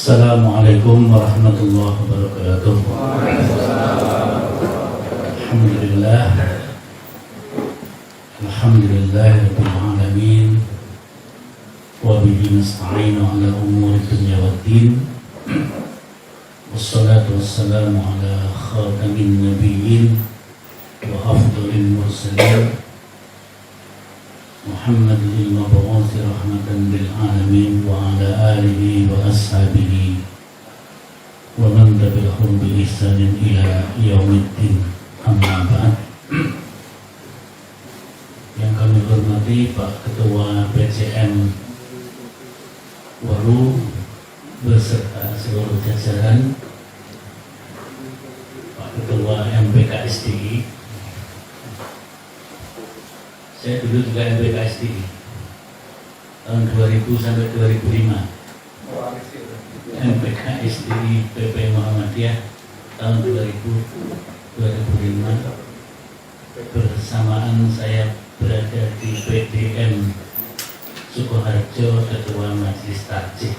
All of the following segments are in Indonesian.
Assalamualaikum warahmatullahi wabarakatuh. Alhamdulillah. Alhamdulillahirabbil alamin. Wa bihi nasta'inu ala umuri dunya waddin. Wassalatu wassalamu ala khatamin nabiyyin wa afdhalil mursalin Muhammadil mab'uuts rahmatan lil alamin wa ala alihi wa ashabihi wa man tabi'ahum bi ihsanin ila yaumiddin. Amma ba'd. Yang kami hormati Pak Ketua PCM Waru beserta seluruh jajaran, Pak Ketua MPKSDI. Saya dulu juga MPKSDI tahun 2000 sampai 2005. MPKSDI PP Muhammadiyah tahun 2005. Bersamaan saya berada di PDM Sukoharjo, Ketua Majelis Tarjih.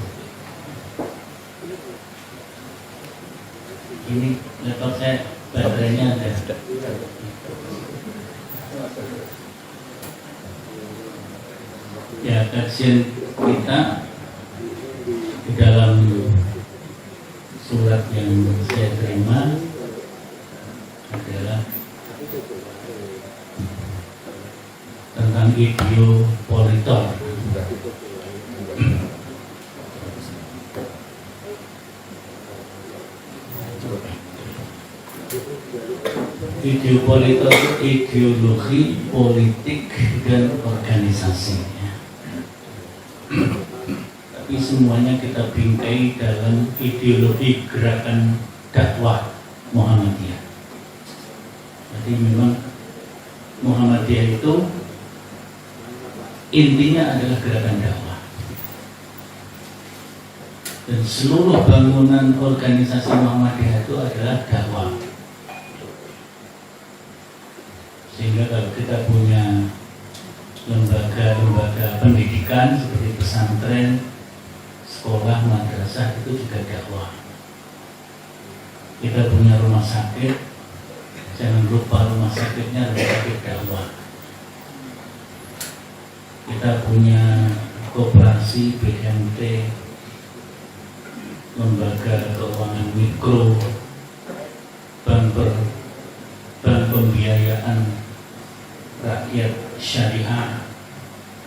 Ini laptop saya baterainya ada. Ya, kajian kita di dalam surat yang saya terima adalah tentang ideopolitor. Ideopolitor itu ideologi, politik, dan organisasi. Tapi semuanya kita bingkai dalam ideologi gerakan dakwah Muhammadiyah. Jadi memang Muhammadiyah itu intinya adalah gerakan dakwah. Dan seluruh bangunan organisasi Muhammadiyah itu adalah dakwah. Sehingga kalau kita punya lembaga-lembaga pendidikan seperti pesantren, sekolah, madrasah, itu juga dakwah. Kita punya rumah sakit, jangan lupa rumah sakitnya rumah sakit dakwah. Kita punya koperasi, BMT, lembaga keuangan mikro, bank pembiayaan rakyat syariah,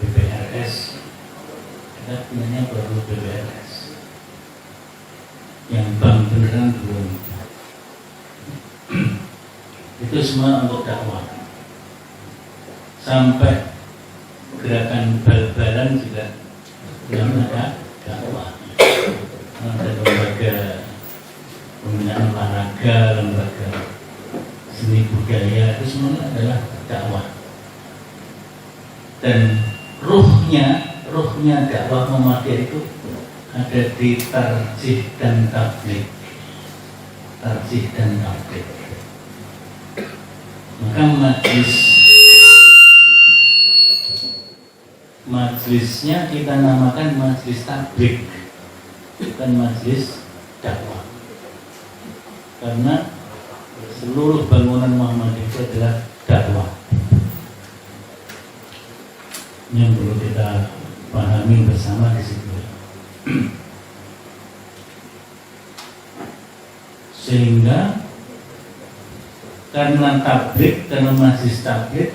BPRS. Kita punyanya baru BPRS, yang bank beneran belum. Itu semua untuk dakwah. Sampai gerakan bal-balan juga yang ada dakwah. Ada lembaga pembinaan olahraga, lembaga seni budaya, itu semuanya adalah dakwah. Dan ruhnya dakwah Muhammadiyah itu ada di tarjih dan tabligh. Tarjih dan tabligh. Maka majelisnya kita namakan majelis tabligh, bukan majelis dakwah. Karena seluruh bangunan Muhammadiyah itu adalah dakwah. Yang perlu kita pahami bersama di situ. Sehingga karena tabligh, karena majelis tabligh,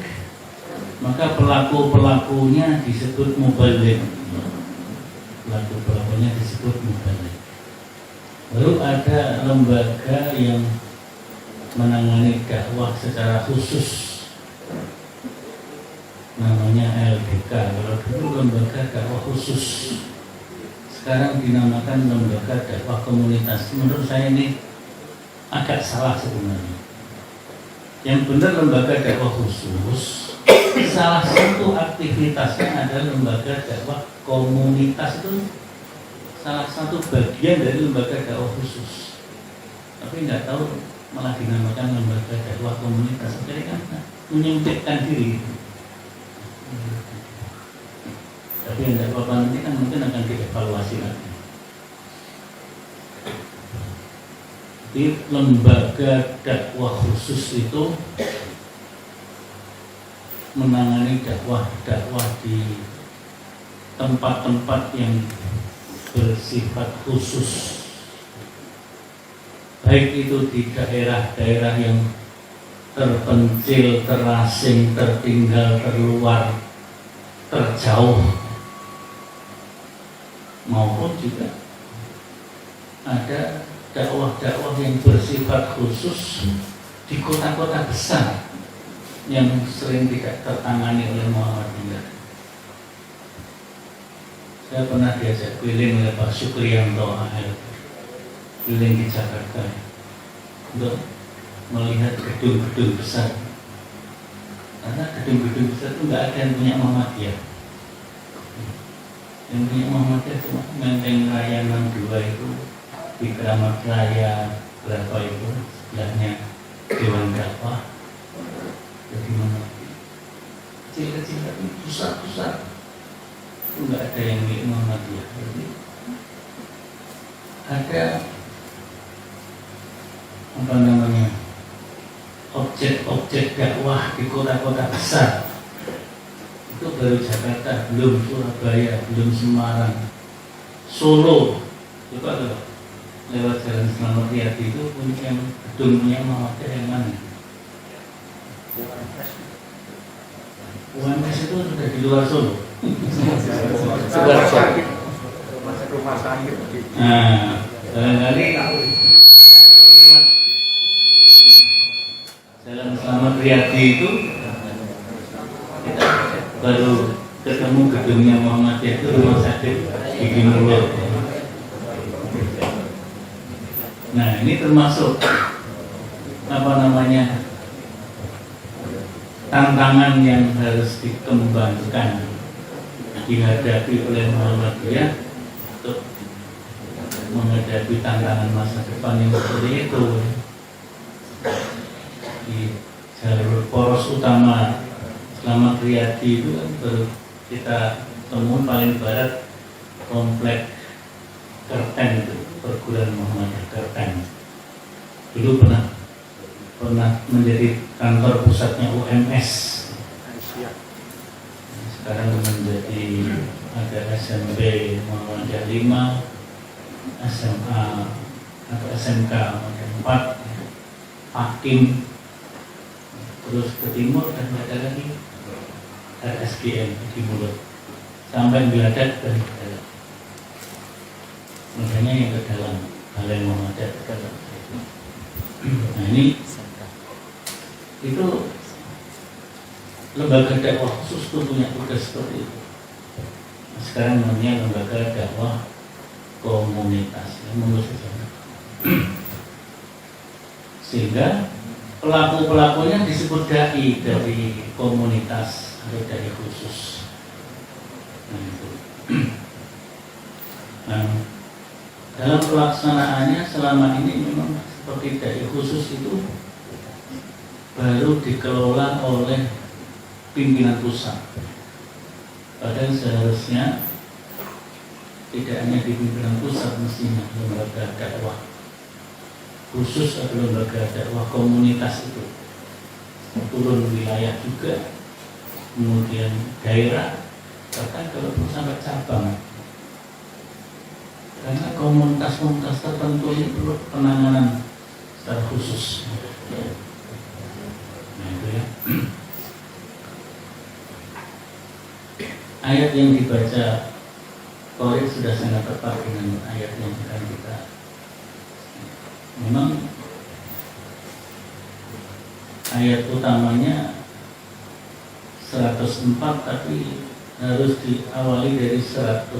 maka pelaku-pelakunya disebut mubaligh. Pelaku-pelakunya disebut mubaligh. Lalu ada lembaga yang menangani dakwah secara khusus, namanya LDK. Kalau dulu lembaga dakwah khusus, sekarang dinamakan lembaga dakwah komunitas. Menurut saya ini agak salah sebenarnya. Yang benar lembaga dakwah khusus, salah satu aktivitasnya adalah lembaga dakwah komunitas. Itu salah satu bagian dari lembaga dakwah khusus. Tapi nggak tahu malah dinamakan lembaga dakwah komunitas. Jadi kan menyempitkan diri. Tapi yang dakwah nanti kan mungkin akan dievaluasi lagi. Di lembaga dakwah khusus itu menangani dakwah di tempat-tempat yang bersifat khusus, baik itu di daerah-daerah yang terpencil, terasing, tertinggal, terluar, terjauh, maupun juga ada dakwah-dakwah yang bersifat khusus di kota-kota besar yang sering tidak tertangani oleh Muhammadiyah. Saya pernah diajak keliling oleh Pak Sukriyanto AL, keliling di Jakarta untuk melihat gedung-gedung besar, karena gedung-gedung besar itu nggak ada yang punya Muhammadiyah. Yang punya Muhammadiyah cuma Menteng Raya 62 itu, di Keramat Raya berapa itu sebelahnya Dewan Dakwah, jadi mana kecil-kecil tapi pusat-pusat itu nggak ada yang milik Muhammadiyah. Jadi ada apa namanya objek-objek dakwah di kota-kota besar itu baru Jakarta, belum Surabaya, belum Semarang, Solo. Coba tuh lewat Jalan Selamat Riyadi itu punya gedungnya Muhammadiyah yang mana? UMS itu sudah di luar Solo. Rumah sakit. Nah, barangkali Jalan Selamat Riyadi itu kita baru ketemu gedungnya Muhammadiyah itu rumah sakit Gigi Mulur. Nah, ini termasuk apa namanya tantangan yang harus dikembangkan, dihadapi oleh Muhammadiyah untuk menghadapi tantangan masa depan yang seperti itu. Di jalur poros utama Selamat Riyadi itu kan baru kita temui paling barat komplek Kerten itu, perguruan Muhammadiyah Kerten. Dulu pernah menjadi kantor pusatnya UMS. Sekarang menjadi ada SMP Muhammadiyah 5, SMA atau SMK 4, Hakim, terus ke timur dan ada lagi RSGM di Mulut, sampai Biladat dan ke dalam. Makanya yang ke dalam, Balai Muhammadiyah ke dalam. Nah ini itu lembaga dakwah khusus itu punya tugas seperti itu. Sekarang namanya lembaga dakwah komunitas, menurut saya. Sehingga pelaku-pelakunya disebut dai dari komunitas atau dai khusus. Nah, itu. Nah, dalam pelaksanaannya selama ini memang seperti dai khusus itu baru dikelola oleh pimpinan pusat. Padahal seharusnya tidak hanya di pimpinan pusat, mestinya lembaga dakwah khusus atau lembaga dakwah komunitas itu turun wilayah juga, kemudian daerah, bahkan kalau sampai cabang. Karena komunitas-komunitas tertentu ini perlu penanganan secara khusus. Nah itu ya. Ayat yang dibaca Qorib sudah sangat tepat dengan ayat yang akan kita. Memang ayat utamanya 104, tapi harus diawali dari 102,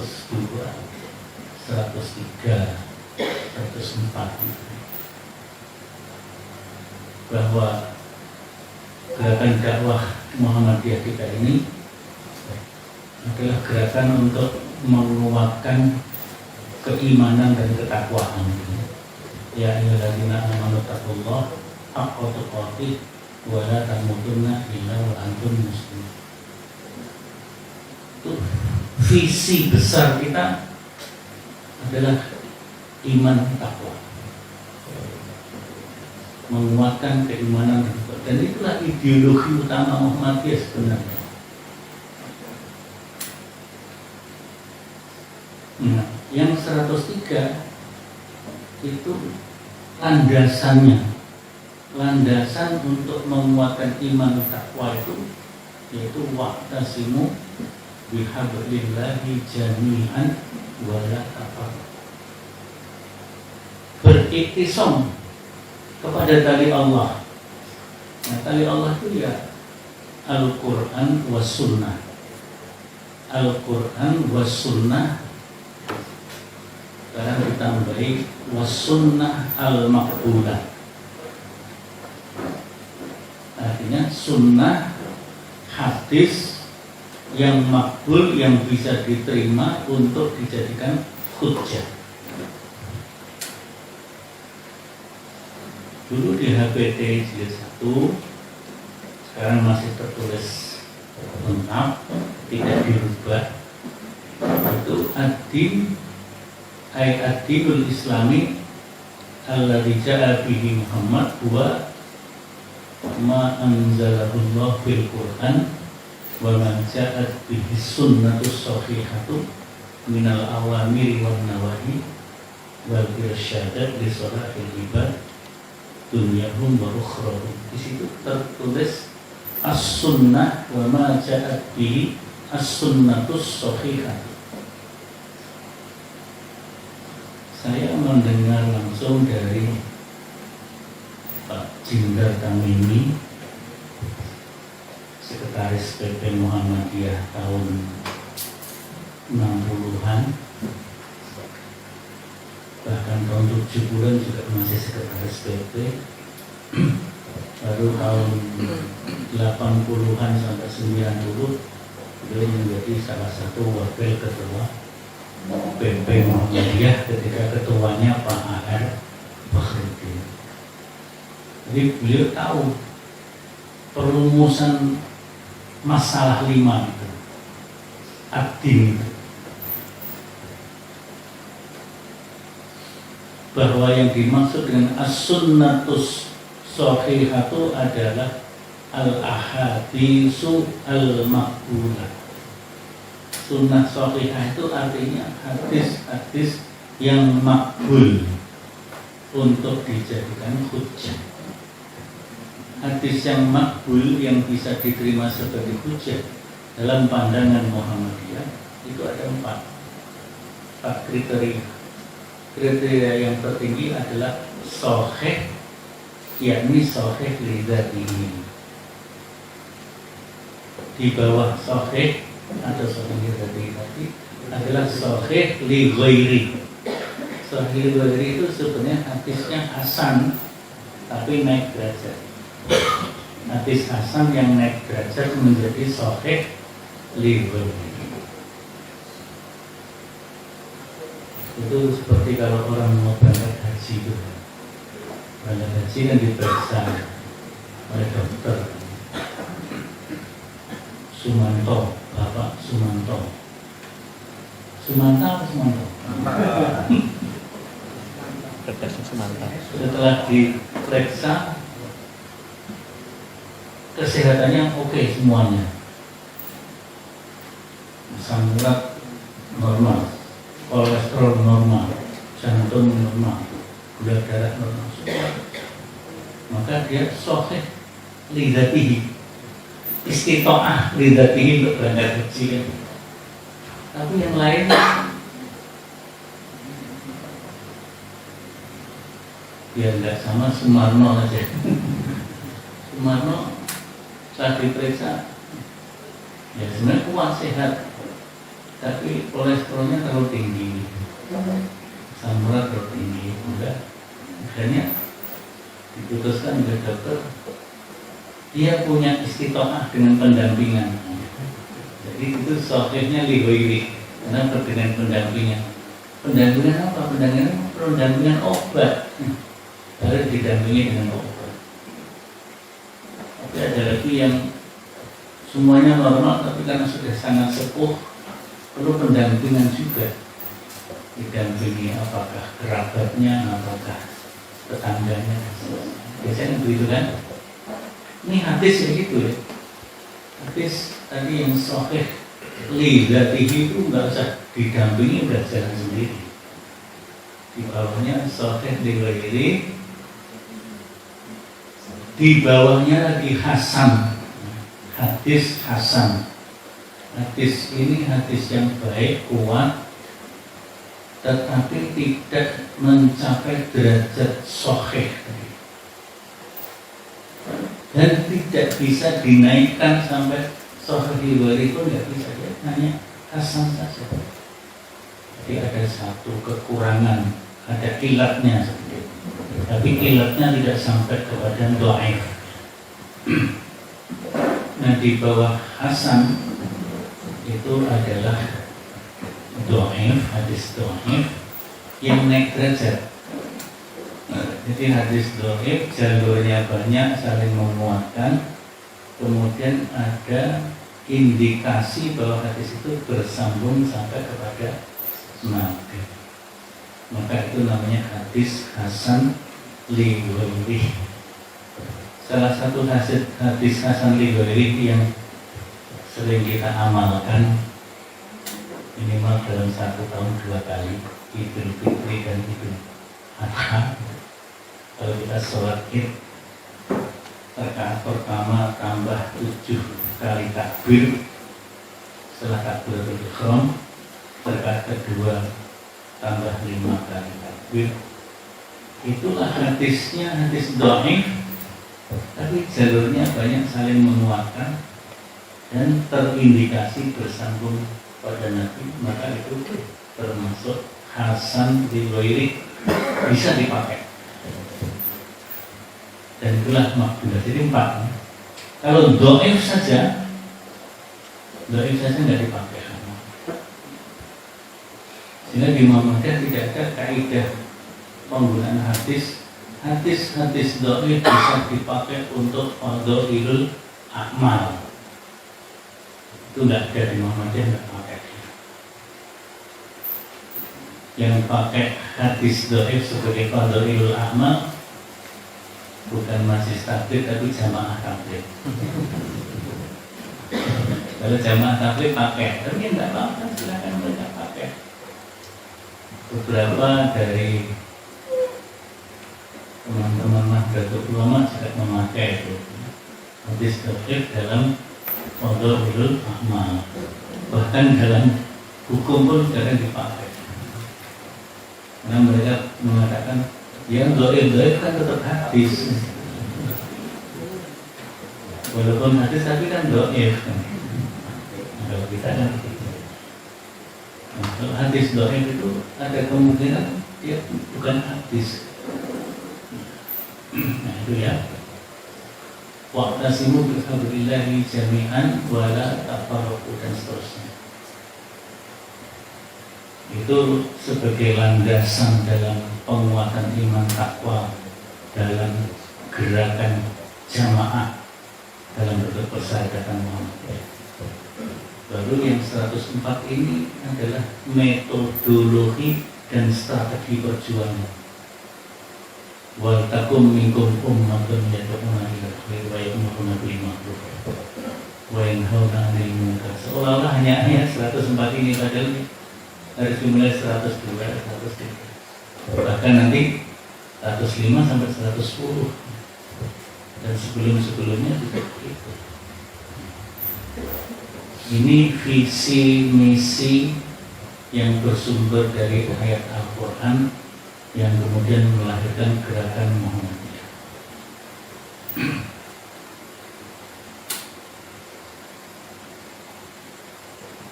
103, 104, bahwa gerakan dakwah Muhammadiyah kita ini adalah gerakan untuk menguatkan keimanan dan ketakwaan. Ya ayyuhalladzina amanu taqullaha haqqa tuqatih wa la tamutunna illa wa antum muslimun. Itu visi besar kita adalah iman takwa. menguatkan keimanan, dan itulah ideologi utama Muhammadiyah sebenarnya. Nah, yang 103 itu landasan untuk menguatkan iman takwa itu, yaitu wa'tasimu bihablillahi jami'an wala tafarraqu. Beriktisam kepada tali Allah. Nah, tali Allah itu ya Al-Quran was Sunnah. Al-Quran was Sunnah. Sekarang ditambahi was Sunnah al-Maqbulah. Artinya sunnah hadis yang makbul, yang bisa diterima untuk dijadikan hujjah. Dulu di HPT jilid 1, sekarang masih tertulis lengkap, tidak dirubah. Itu ad-din ay ad-dinul islami alladzi ja'a bihi Muhammad huwa ma anzalallahu fil Qur'an wa ma ja'at bihi sunnatus shahihatu minal awamiri wan nawahi wal irsyadat li salahil ibad dunyahum wa ukhrahum. Di situ tertulis as-sunnah wa ma ja'at bihi as-sunnatus shahihatu. Saya mendengar langsung dari Pak Jindar Tamimi, Sekretaris PP Muhammadiyah tahun 60-an, bahkan tahun 70-an juga masih Sekretaris PP. Baru tahun 80-an sampai 90 beliau menjadi salah satu wakil ketua PP Muhammadiyah ketika ketuanya Pak A.R. Bakhrudin. Jadi beliau tahu perumusan masalah 5 itu, ad-din itu, bahwa yang dimaksud dengan as-sunnatus shahihatu adalah al-ahadisu al-maqbulah. Sunnah shahihah itu artinya hadis-hadis yang makbul untuk dijadikan hujjah. Hadis yang makbul yang bisa diterima sebagai hujjah dalam pandangan Muhammadiyah itu ada 4 kriteria. Kriteria yang tertinggi adalah sahih, yakni sahih li dzatihi. Di bawah sahih atau sahih li dzatihi adalah sahih li ghairi. Sahih li ghairi itu sebenarnya hadisnya hasan tapi naik derajat. Hadis hasan yang naik derajat menjadi sahih li ghairi. Itu seperti kalau orang mau berangkat haji itu, berangkat haji kan diperiksa oleh dokter Sumanto, Bapak Sumanto. Sumanta apa Sumanto? Setelah diperiksa kesehatannya oke semuanya, asam urat normal, kolesterol normal, jantung normal, gula darah normal, maka dia sahih li dzatihi, istitoah li dzatihi untuk berangkat haji. Tapi yang lain ya enggak, sama Sumarno aja. Sumarno saat diperiksa ya sebenarnya kuat, sehat, tapi kolesterolnya terlalu tinggi, asam urat terlalu tinggi, udah akhirnya diputuskan oleh dokter dia punya istitoah dengan pendampingan. Jadi itu sahihnya li ghairi, karena dengan pendampingan. Pendampingan apa? Pendampingan obat. Harus didampingi dengan obat. Tapi ada lagi yang semuanya normal, tapi karena sudah sangat sepuh perlu pendampingan juga. Didampingi apakah kerabatnya, apakah tetangganya. Biasanya begitu kan? Ini hadis yang gitu ya. Hadis tadi yang sahih li dzatihi itu nggak usah didampingi, udah jalan sendiri. Di bawahnya sahih li ghairi, di bawahnya lagi hasan, hadis hasan. Hadis ini hadis yang baik, kuat, tetapi tidak mencapai derajat sahih dan tidak bisa dinaikkan sampai sahih ghairi pun nggak bisa, ya, hanya hasan saja. Jadi ada satu kekurangan, ada ilatnya sedikit, tapi ilatnya tidak sampai kepada dhaif. Nah, di bawah hasan itu adalah dhaif, hadis dhaif yang naik derajat. Jadi hadis dhaif jalurnya banyak, saling menguatkan, kemudian ada indikasi bahwa hadis itu bersambung sampai kepada Nabi, maka itu namanya hadis hasan li ghairi. Salah satu hadis hasan li ghairi yang sering kita amalkan minimal dalam 1 tahun 2 kali, Idul Fitri dan Idul Adha. Kalau kita sholat Id, rakaat pertama tambah 7 kali takbir, setelah takbiratul ihram, rakaat kedua tambah 5 kali takbir. Itulah hadisnya, hadis dhaif, tapi jalurnya banyak, saling menguatkan dan terindikasi bersambung pada Nabi, maka itu termasuk hasan li ghairi, bisa dipakai. Dan itulah makbulah. Jadi 4. Kalau dhaif saja nggak dipakai. Sehingga di Muhammadiyah tidak ada kaidah penggunaan hadis dhaif bisa dipakai untuk fadhailul a'mal. Itu tidak ada di Muhammadiyah, nggak pakai. Yang pakai hadis dhaif sebagai fadhailul a'mal bukan majlis takbir tapi jamaah takbir. Kalau jamaah takbir pakai, tapi tidak apa-apa, silakan mereka pakai. Beberapa dari teman-teman Nahdlatul Ulama juga memakai itu hadis dhaif dalam fadhailul a'mal, bahkan dalam hukum pun kadang dipakai. Karena mereka mengatakan yang dhaif kan tetap hadis, walaupun hadis tapi kan dhaif kan. Kalau kita kan kalau hadis dhaif itu ada kemungkinan dia bukan hadis. Nah itu ya, wa'tasimu bihablillahi jami'an wala tafarraqu dan seterusnya. Itu sebagai landasan dalam penguatan iman takwa, dalam gerakan jamaah dalam bentuk persahabatan Muhammadiyah. Baru yang 104 ini adalah metodologi dan strategi perjuangan. Wal takum minkum ummatun yad'una ila khair wa ya'muruna bil ma'ruf wa yanhauna 'anil munkar. Seolah-olah hanya ayat 104 ini, padahal harus dimulai 102, 103, bahkan nanti 105 sampai 110 dan sebelum-sebelumnya juga begitu. Ini visi misi yang bersumber dari ayat Al-Quran yang kemudian melahirkan gerakan Muhammadiyah.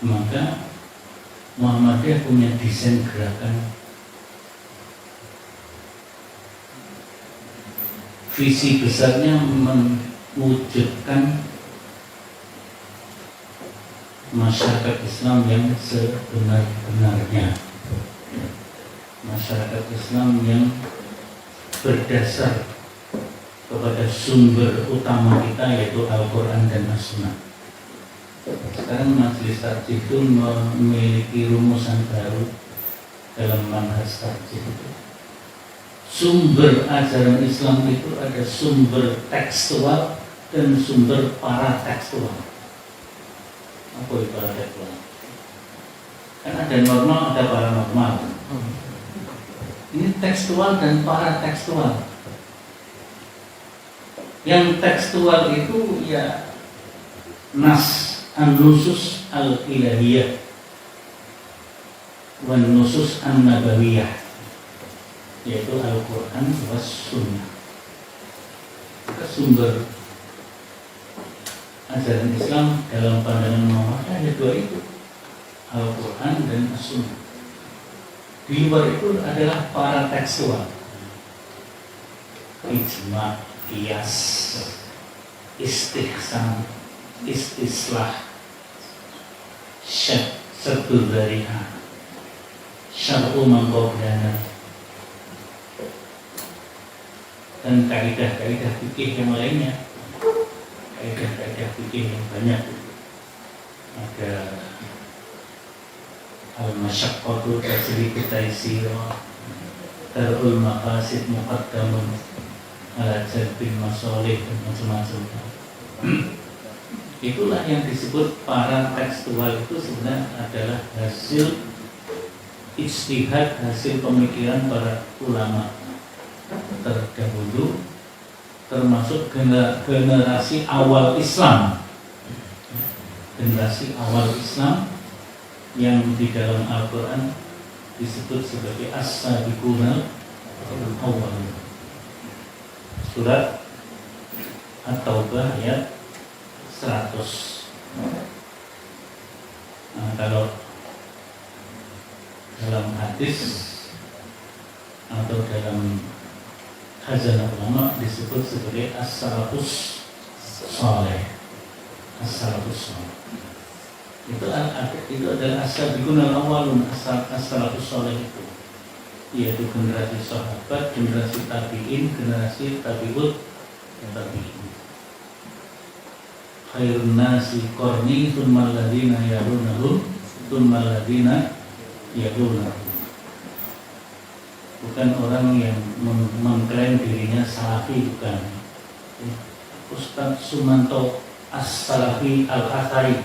Maka Muhammadiyah punya desain gerakan, visi besarnya mewujudkan masyarakat Islam yang sebenar-benarnya, masyarakat Islam yang berdasar kepada sumber utama kita yaitu Al-Quran dan As-Sunnah. Sekarang Majelis Tarjih itu memiliki rumusan baru dalam manhaj tarjih itu. sumber ajaran Islam itu ada sumber tekstual dan sumber paratekstual. Apa itu paratekstual? Kan ada normal, ada paranormal. Ini tekstual dan paratekstual. Yang tekstual itu ya nas an-nusus al-ilahiyah wan nusus an-nabawiyah, yaitu Al-Quran was Sunnah. Sumber ajaran Islam dalam pandangan Muhammad ada dua itu, Al-Quran dan As-Sunnah. Di luar itu adalah paratekstual, ijma, qiyas, istihsan, istislah, syad, sadur dariha, syar'u man qablana, dan kaidah-kaidah fikih yang lainnya. Kaidah-kaidah fikih yang banyak, ada al-masyaqqatu tajribu taysir, darul maqasid muqaddamun ala jalbil masalih, dan macam-macam. Itulah yang disebut paratekstual. Itu sebenarnya adalah hasil ijtihad, hasil pemikiran para ulama terdahulu, termasuk generasi awal Islam. Generasi awal Islam yang di dalam Al-Quran disebut sebagai as-sabiqunal awwalun. Surat At-Taubah ayat 100. Nah, kalau dalam hadis atau dalam khazanah ulama disebut sebagai as-salafus saleh. As-salafus saleh itu adalah as-sabiqunal awwalun. As-salafus saleh itu yaitu generasi sahabat, generasi tabi'in, generasi tabi'ut tabi'in. Khairun nasi qarni tsumma alladziina yalunahum tsumma alladziina yalunahum. Bukan orang yang mengklaim dirinya salafi, bukan. Ustaz Sumanto As-Salafi Al-Athari.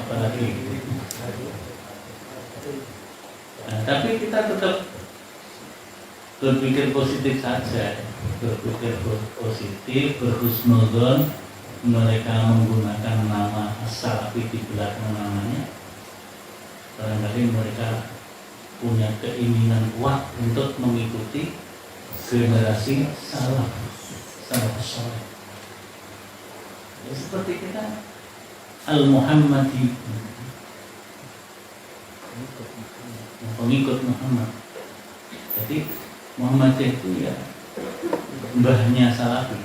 Apalagi. Nah, tapi kita tetap berpikir positif saja, berpikir positif, berhusnudzon. Mereka menggunakan nama As-Salafi di belakang namanya. Barangkali mereka punya keinginan kuat untuk mengikuti generasi salafus saleh. Ya, seperti kita Al-Muhammadi, pengikut Muhammad. Jadi Muhammadiyah itu ya mbahnya Salafi.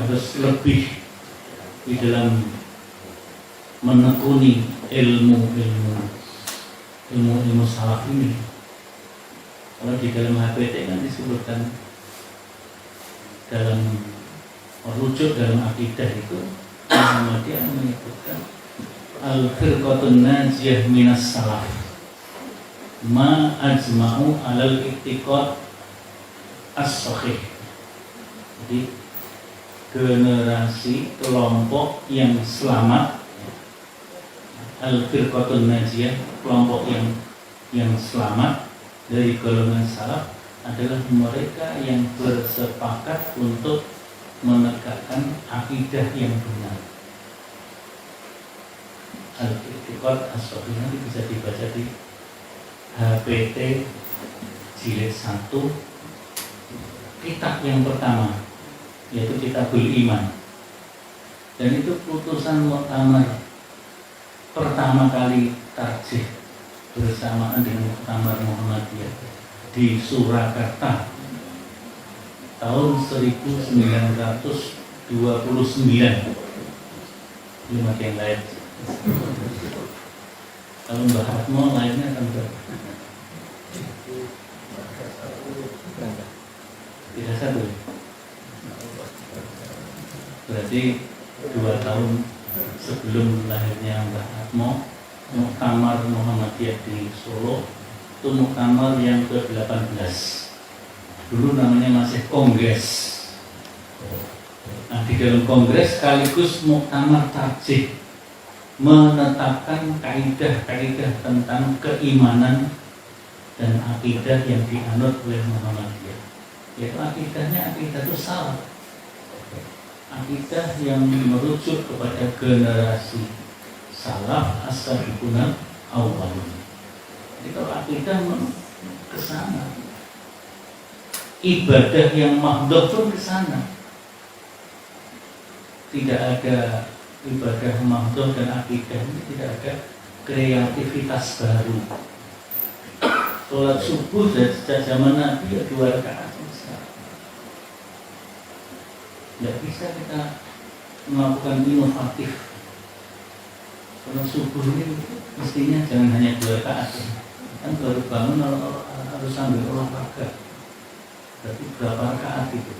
Harus lebih di dalam menekuni ilmu salaf ini. Kalau di dalam HPT kan disebutkan dalam merujuk dalam akidah itu, Muhammadiyah menyebutkan al-firqatun najiyah minas salaf ma ajma'u alal i'tiqad as-sahih. Jadi generasi kelompok yang selamat, al-firqatun najiyah, kelompok yang selamat dari golongan salaf adalah mereka yang bersepakat untuk menegakkan akidah yang benar. Al-i'tiqad as-sahih nanti bisa dibaca di HPT jilid 1, kitab yang pertama, yaitu Kitabul Iman. Dan itu putusan muktamar pertama kali tarjih bersamaan dengan muktamar Muhammadiyah di Surakarta tahun 1929. Ini makin lain. Kalau Mbah Hatmo lainnya kan berapa? 31. Berarti 2 tahun sebelum lahirnya Mbah Hatmo Muktamar Muhammadiyah di Solo itu muktamar yang ke-18. Dulu namanya masih kongres. Nah, di dalam kongres sekaligus muktamar tarjih menetapkan kaidah-kaidah tentang keimanan dan akidah yang dianut oleh Muhammadiyah. Yaitu akidahnya akidah itu salah. Akidah yang merujuk kepada generasi salaf as-sabiquna awwalun. Jadi kalau akidah ke sana, ibadah yang mahdhuf pun ke sana. Tidak ada ibadah mahdhuf dan akidah ini, tidak ada kreativitas baru. Sholat subuh dari sejak zaman Nabi ya 2 rakaat. Tidak bisa kita melakukan inovatif. Kalau subuh ini mestinya jangan hanya 2 rakaat, kan baru bangun harus sambil olahraga. Berarti berapa rakaat itu?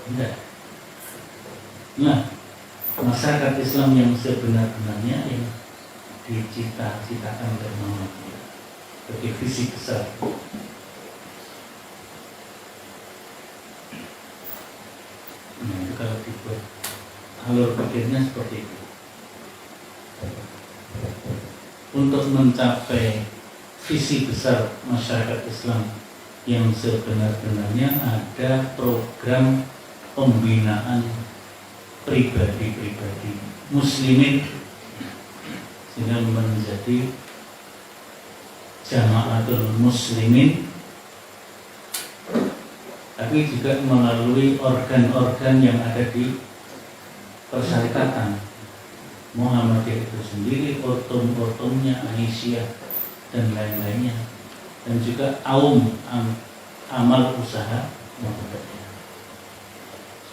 Tidak. Nah, masyarakat Islam yang sebenar-benarnya yang dicita-citakan oleh Muhammadiyah sebagai visi besar. Nah, itu kalau dibuat alur pikirnya seperti itu. Untuk mencapai visi besar masyarakat Islam yang sebenar-benarnya ada program pembinaan pribadi-pribadi muslimin sehingga menjadi jamaatul muslimin, tapi juga melalui organ-organ yang ada di persyarikatan Muhammadiyah itu sendiri, ortum-ortumnya, Aisyah dan lain-lainnya, dan juga amal usaha Muhammadiyah.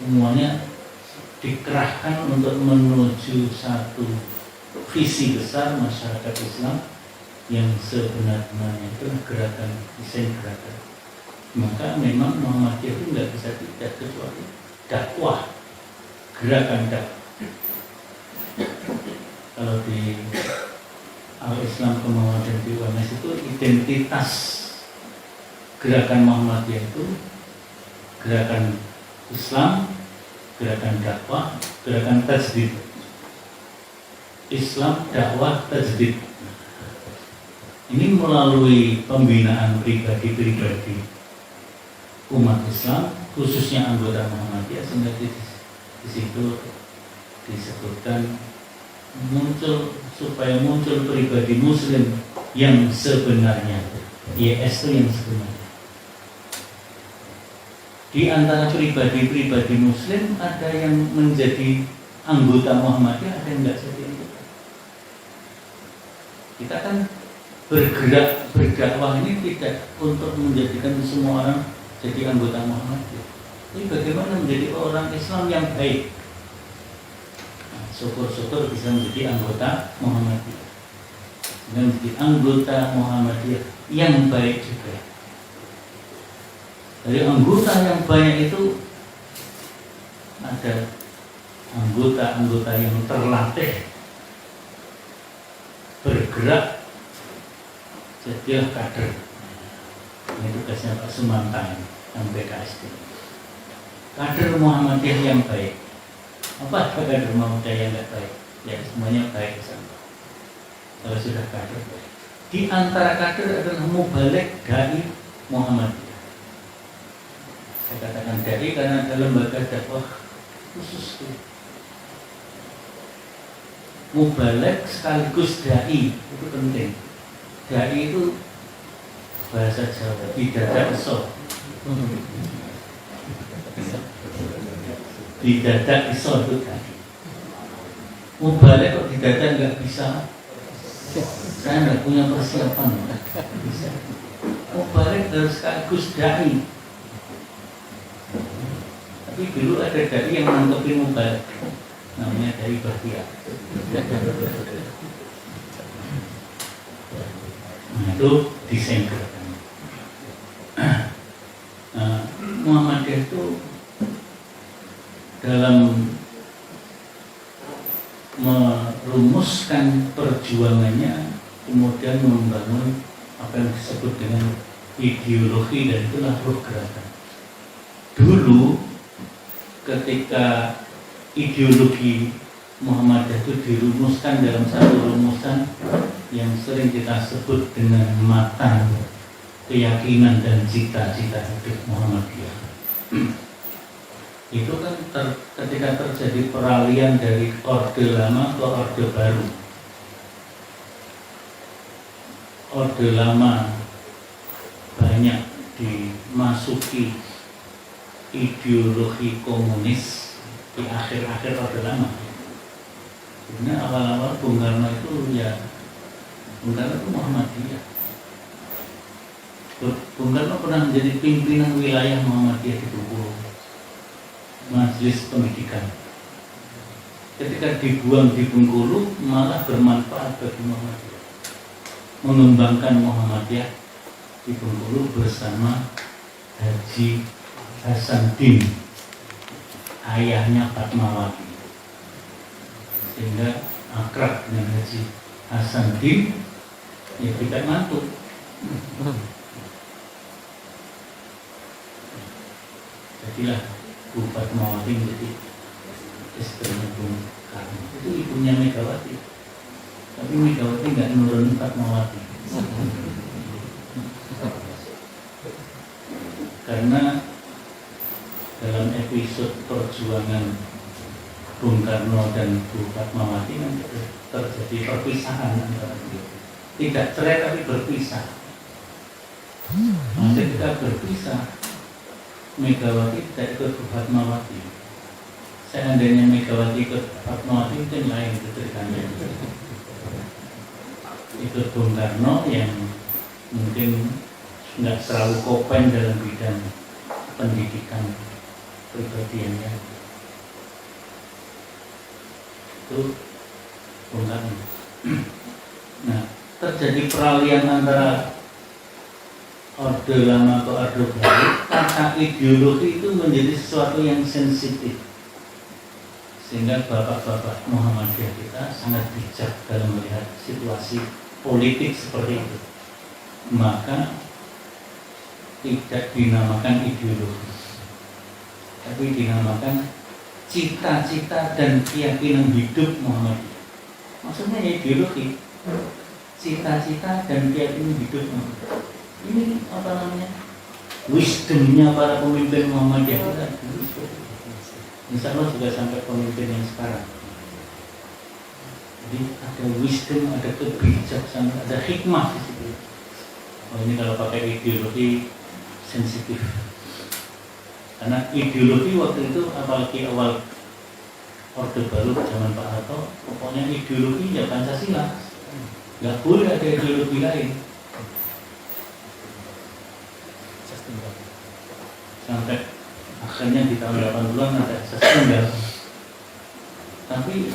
Semuanya dikerahkan untuk menuju satu visi besar masyarakat Islam yang sebenarnya itu gerakan desain gerakan. Maka memang Muhammadiyah itu nggak bisa tidak kecuali dakwah, gerakan dakwah. Kalau di Al-Islam Kemauan dan UMS itu identitas gerakan Muhammadiyah itu gerakan Islam, gerakan dakwah, gerakan tajdid. Islam, dakwah, tajdid. Ini melalui pembinaan pribadi-pribadi umat Islam, khususnya anggota Muhammadiyah, sehingga di situ disebutkan supaya muncul pribadi Muslim yang sebenarnya, YS itu yang sebenarnya. Di antara pribadi-pribadi Muslim ada yang menjadi anggota Muhammadiyah, ada yang tidak jadi anggota. Kita kan berdakwah ini tidak untuk menjadikan semua orang jadi anggota Muhammadiyah. Ini bagaimana menjadi orang Islam yang baik. Syukur-syukur bisa menjadi anggota Muhammadiyah, dan menjadi anggota Muhammadiyah yang baik juga. Dari anggota yang banyak itu ada anggota-anggota yang terlatih bergerak jadi kader. Ini tugasnya Pak Sumantang yang PKS. Kader Muhammadiyah yang baik. Apa kader Muhammadiyah yang tidak baik? Ya semuanya baik sama. Kalau sudah kader, di antara kader adalah mubalik dai Muhammadiyah. Saya katakan dai karena ada lembaga dakwah khusus itu. Mubalik sekaligus dai itu penting. Dai itu bahasa Jawa, tidak iso. Didadak iso itu kan. Mubalik kok didadak nggak bisa. Saya nggak punya persiapan, nggak bisa. Mubalik harus sekaligus dai. Tapi dulu ada dai yang nangkepin mubalik, namanya dai Bahtiar. Nah, itu desain gerakan. Muhammadiyah itu dalam merumuskan perjuangannya, kemudian membangun apa yang disebut dengan ideologi, dan itulah ruh gerakan. Dulu ketika ideologi Muhammadiyah itu dirumuskan dalam satu rumusan yang sering kita sebut dengan matan keyakinan dan cita-cita hidup Muhammadiyah. Itu kan ketika terjadi peralihan dari Orde Lama ke Orde Baru. Orde Lama banyak dimasuki ideologi komunis di akhir-akhir Orde Lama. Sebenarnya awal-awal Bung Karno itu Bung Karno itu Muhammadiyah. Bung Karno pernah menjadi pimpinan wilayah Muhammadiyah di Bengkulu, Majelis Pendidikan. Ketika dibuang di Bengkulu malah bermanfaat bagi Muhammadiyah, mengembangkan Muhammadiyah di Bengkulu bersama Haji Hasanuddin, ayahnya Fatmawati, sehingga akrab dengan Haji Hasanuddin, ya tidak mantu. Jadilah Bu Fatmawati menjadi istrinya Bung Karno. Itu ibunya Megawati, tapi Megawati nggak nurunin Fatmawati. Karena dalam episode perjuangan Bung Karno dan Bu Fatmawati kan terjadi perpisahan antara beliau. Tidak cerai tapi berpisah. Nah, ketika berpisah, Megawati tidak ikut Bu Fatmawati. Seandainya Megawati ikut Fatmawati mungkin lain ceritanya. Ikut Bung Karno yang mungkin nggak terlalu kopen dalam bidang pendidikan pribadiannya. Itu Bung Karno. Nah, terjadi peralihan antara Orde Lama ke Orde Baru karena ideologi itu menjadi sesuatu yang sensitif, sehingga bapak-bapak Muhammadiyah kita sangat bijak dalam melihat situasi politik seperti itu. Maka tidak dinamakan ideologi, tapi dinamakan cita-cita dan keyakinan hidup Muhammadiyah. Maksudnya ideologi, cita-cita dan keyakinan hidup Muhammadiyah. Ini apa namanya? Wisdomnya para pemimpin Muhammadiyah kita. Insya Allah juga sampai pemimpin yang sekarang. Jadi ada wisdom, ada kebijaksanaan, ada hikmah di situ. Oh, ini kalau pakai ideologi sensitif. Karena ideologi waktu itu, apalagi awal Orde Baru zaman Pak Harto, pokoknya ideologi ya Pancasila. Nggak boleh ada ideologi lain. Sampai akhirnya di tahun 80-an ada asas tunggal. Tapi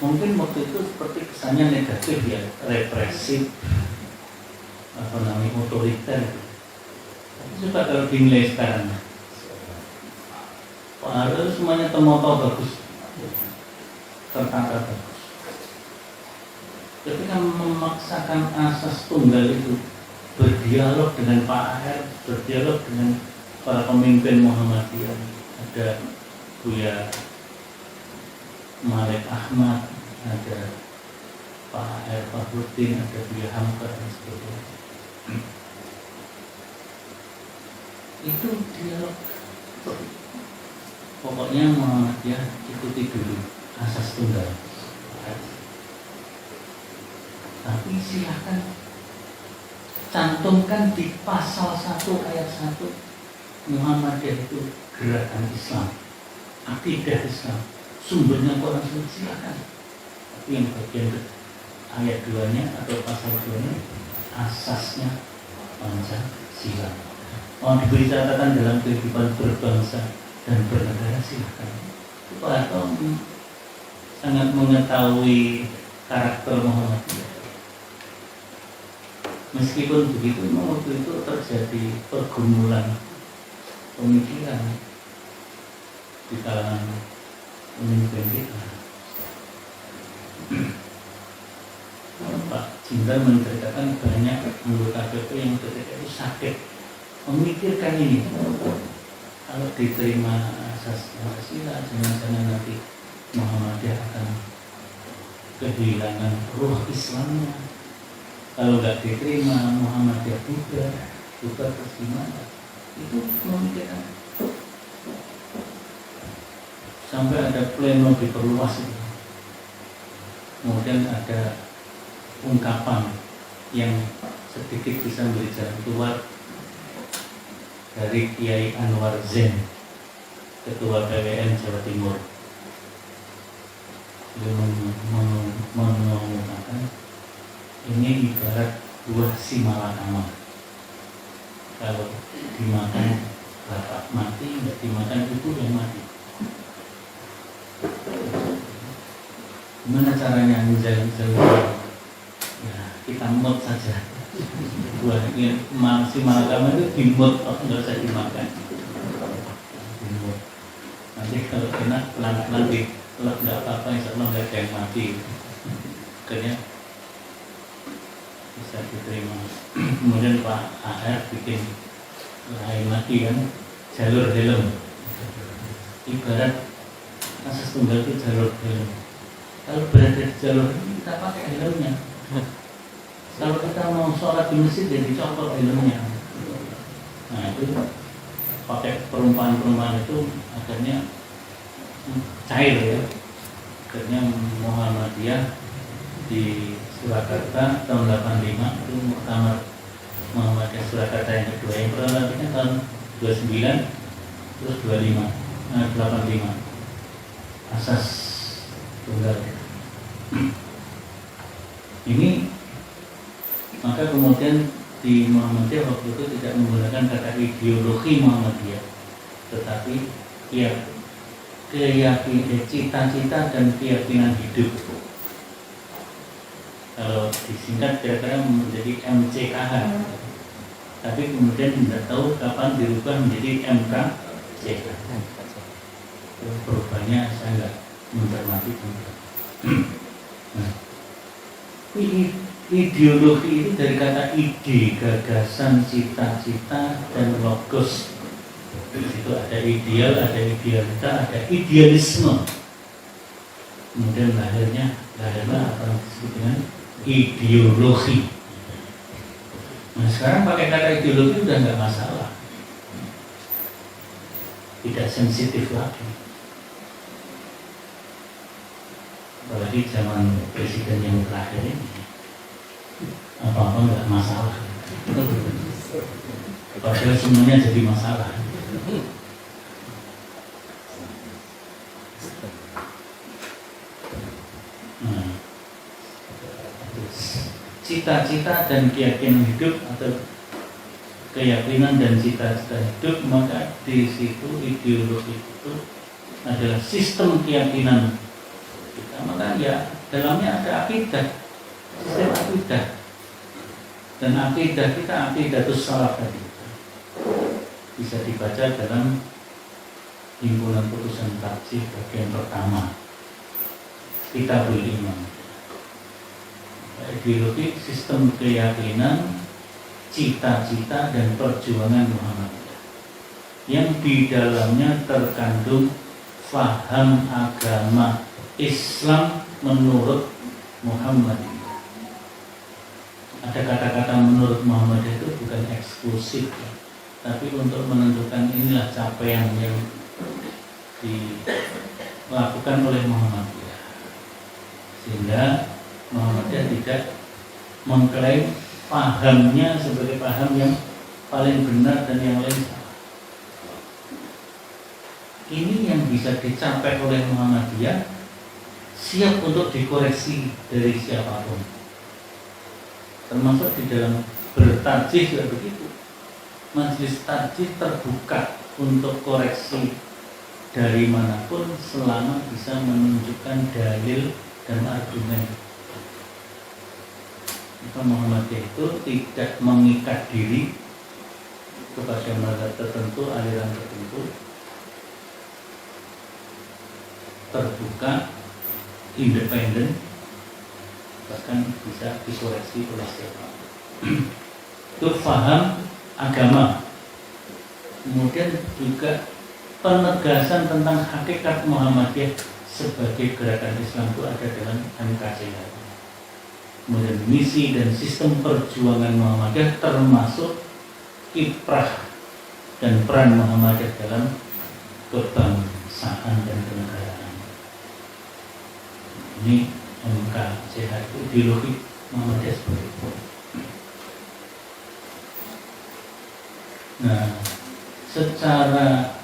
mungkin waktu itu seperti kesannya negatif ya, represif, apa namanya, otoriter. Tapi coba kalau dinilai sekarang, Pak Harto semuanya termoto bagus, tertata bagus. Ketika memaksakan asas tunggal itu, berdialog dengan Pak AR, berdialog dengan para pemimpin Muhammadiyah, ada Buya Malik Ahmad, ada Pak AR Fakhrudin, ada Buya Hamka dan sebagainya. Itu dialog. Pokoknya Muhammadiyah ikuti dulu asas tunggal. Tapi silakan cantumkan di pasal 1 ayat 1, Muhammadiyah itu gerakan Islam, akidah Islam, sumbernya Quran Sunnah, silakan. Tapi yang bagian ayat 2-nya atau pasal 2-nya, asasnya Pancasila. Mau diberi catatan dalam kehidupan berbangsa dan bernegara, silakan. Pak Harto sangat mengetahui karakter Muhammadiyah. Meskipun begitu, waktu itu terjadi pergumulan pemikiran di kalangan pemimpin kita. Pak Jindal menceritakan banyak anggota PP yang ketika itu sakit memikirkan ini, kalau diterima asas Pancasila jangan-jangan nanti Muhammadiyah akan kehilangan ruh Islamnya. Kalau nggak diterima Muhammadiyah bubar terus gimana? Itu memikirkan. Sampai ada pleno diperluas itu. Kemudian ada ungkapan yang sedikit bisa memberi jalan keluar dari Kiai Anwar Zain, Ketua PWN Jawa Timur. Dia mengumumkan ini ibarat buah simalakama. Kalau dimakan bapak mati, nggak dimakan ibu yang mati. Gimana caranya menjaga? Ya, kita mod saja. Buah ini simalakama itu dimod, nggak usah dimakan. Dimod. Nanti kalau kena pelan-pelan kalau nggak apa-apa, insya Allah nggak ada yang mati. Akhirnya bisa diterima. Kemudian Pak AR bikin lain lagi kan, jalur helm. Ibarat asas tunggal itu jalur helm. Kalau berada di jalur ini kita pakai helmnya. Kalau kita mau sholat di masjid jadi dicopot helmnya. Nah itu pakai perumpamaan-perumpamaan itu akhirnya cair ya. Akhirnya Muhammadiyah di Surakarta tahun 85 itu muktamar Muhammadiyah Surakarta yang kedua. Yang pertama nanti kan tahun 29 terus 85 asas tunggal. Ini maka kemudian di Muhammadiyah waktu itu tidak menggunakan kata ideologi Muhammadiyah, tetapi ya keyakinan, cita-cita dan keyakinan hidup. Kalau disingkat kira-kira menjadi MCKH, tapi kemudian tidak tahu kapan dirubah menjadi MKCH. Perubahannya saya nggak mencermati. Nah, ideologi itu dari kata ide, gagasan, cita-cita, dan logos. Di situ ada ideal, ada idealita, ada idealisme. Kemudian lahirlah apa yang disebut dengan ideologi. Nah sekarang pakai kata ideologi udah nggak masalah, tidak sensitif lagi. Apalagi zaman presiden yang terakhir ini, apa-apa nggak masalah. Padahal semuanya jadi masalah. Nah, cita-cita dan keyakinan hidup atau keyakinan dan cita-cita hidup, maka di situ ideologi itu adalah sistem keyakinan kita. Maka ya dalamnya ada akidah, sistem akidah, dan akidah kita aqidatus salaf tadi bisa dibaca dalam himpunan putusan tarjih bagian pertama Kitabul Iman. Ideologi, sistem keyakinan, cita-cita dan perjuangan Muhammadiyah yang di dalamnya terkandung faham agama Islam menurut Muhammadiyah. Ada kata-kata menurut Muhammadiyah itu bukan eksklusif ya, tapi untuk menentukan inilah capaian yang dilakukan oleh Muhammadiyah, sehingga Muhammadiyah tidak mengklaim pahamnya sebagai paham yang paling benar dan yang lain salah. Ini yang bisa dicapai oleh Muhammadiyah, siap untuk dikoreksi dari siapapun, termasuk di dalam bertarjih juga begitu. Majelis tarjih terbuka untuk koreksi dari manapun selama bisa menunjukkan dalil dan argumen. Maka Muhammadiyah itu tidak mengikat diri kepada mazhab tertentu, aliran tertentu, terbuka, independen, bahkan bisa dikoreksi oleh siapa. Itu paham agama. Kemudian juga penegasan tentang hakikat Muhammadiyah sebagai gerakan Islam itu ada dalam NKCH. Kemudian misi dan sistem perjuangan Muhammadiyah termasuk kiprah dan peran Muhammadiyah dalam kebangsaan dan kenegaraan. Ini NKCH itu ideologi Muhammadiyah seperti itu. Nah, secara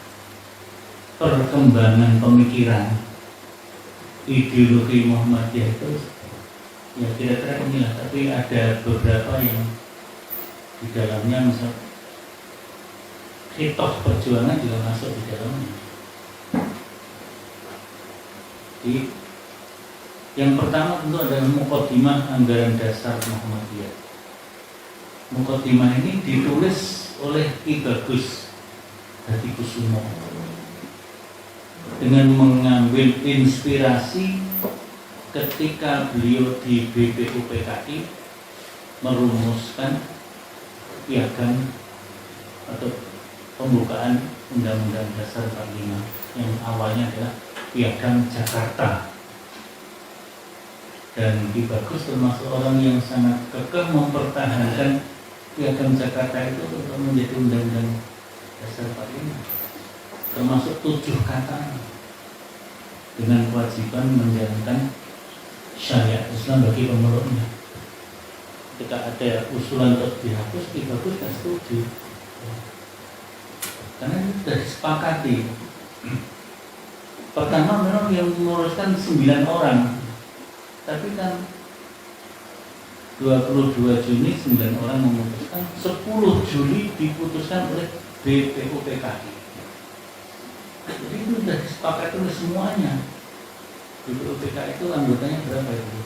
perkembangan pemikiran ideologi Muhammadiyah itu ya kira-kira inilah, tapi ada beberapa yang di dalamnya misal hitoh perjuangan juga masuk di dalamnya. Jadi yang pertama tentu adalah Muqaddimah Anggaran Dasar Muhammadiyah. Muqaddimah ini ditulis oleh Ki Bagus Hadikusumo dengan mengambil inspirasi ketika beliau di BPUPKI merumuskan piagam atau pembukaan Undang-Undang Dasar 45 yang awalnya adalah Piagam Jakarta. Dan Ki Bagus termasuk orang yang sangat kekeh mempertahankan Piagam Jakarta itu untuk menjadi Undang-Undang Dasar 45, termasuk 7 kata dengan kewajiban menjalankan syariat Islam bagi pemeluknya. Ketika ada usulan untuk dihapus, Ki Bagus tidak setuju karena itu sudah disepakati. Pertama memang yang menguruskan 9 orang, tapi kan 22 Juni 9 orang memutuskan, 10 Juli diputuskan oleh BPUPKI. Jadi itu sudah disepakati oleh semuanya. BPUPKI itu anggotanya berapa itu?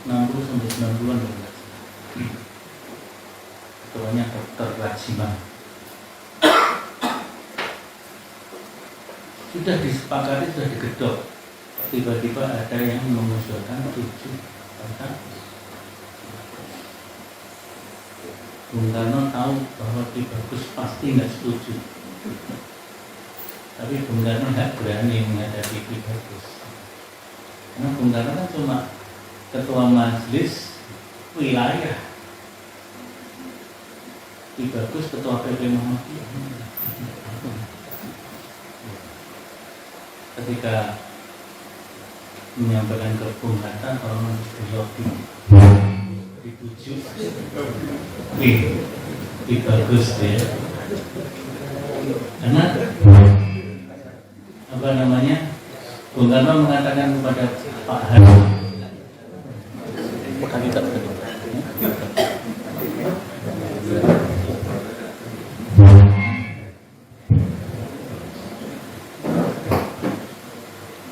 60 sampai 90-an ketuanya Dr. Rajimah. Sudah disepakati, sudah digedok. Tiba-tiba ada yang mengusulkan 7 kata. Bung Karno tahu bahwa Ki Bagus pasti nggak setuju, tapi Bung Karno nggak berani menghadapi Ki Bagus karena Bung Karno kan cuma ketua majelis wilayah, Ki Bagus ketua PP Muhammadiyah. Ketika menyampaikan ke Bung Hatta, orang berlobby dipujuk, Ki Bagus ya, karena apa namanya, Bung Karno mengatakan kepada Pak Hatta,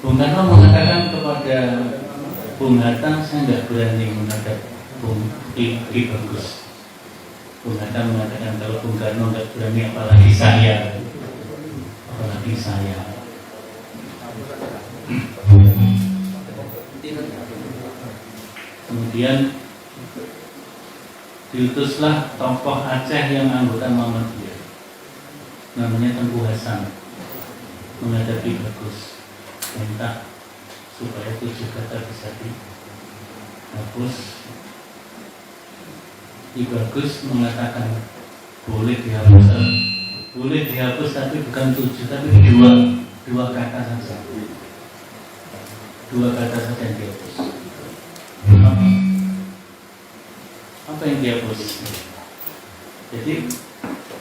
Bung Karno mengatakan kepada Bung Hatta, saya nggak berani menghadap Bung Ki Bagus. Bung Hatta mengatakan kalau Bung Karno nggak berani, apalagi saya. Kemudian diutuslah tokoh Aceh yang anggota Muhammadiyah, namanya Tengku Hasan, menghadapi Bagus, minta supaya 7 kata bisa dihapus. Ki Bagus mengatakan boleh dihapus, tapi bukan 7, tapi 2 kata saja. 2 kata saja yang dihapus. Apa yang dihapus? Jadi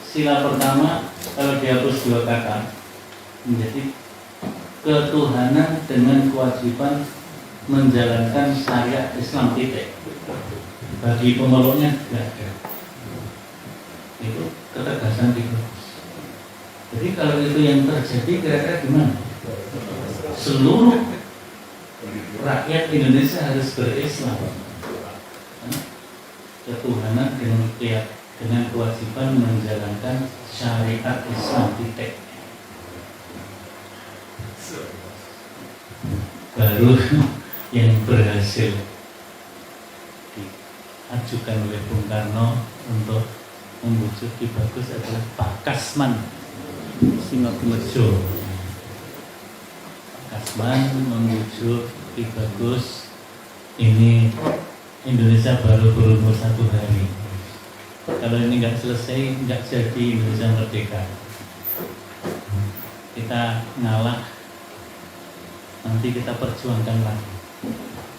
sila pertama kalau dihapus 2 kata menjadi ketuhanan dengan kewajiban menjalankan syariat Islam titik. Bagi pemeluknya tidak ada. Itu ketegasan Ki Bagus. Jadi kalau itu yang terjadi, kira-kira gimana? Seluruh rakyat Indonesia harus berislam. Ketuhanan dengan kewajiban menjalankan syariat Islam titik. baru yang berhasil diajukan oleh Bung Karno untuk membujuk Ki Bagus adalah Pak Kasman Singogemejo. Pak Kasman membujuk Ki Bagus, ini Indonesia baru berumur 1 hari. Kalau ini nggak selesai, nggak jadi Indonesia merdeka. Kita ngalah, nanti kita perjuangkan lagi.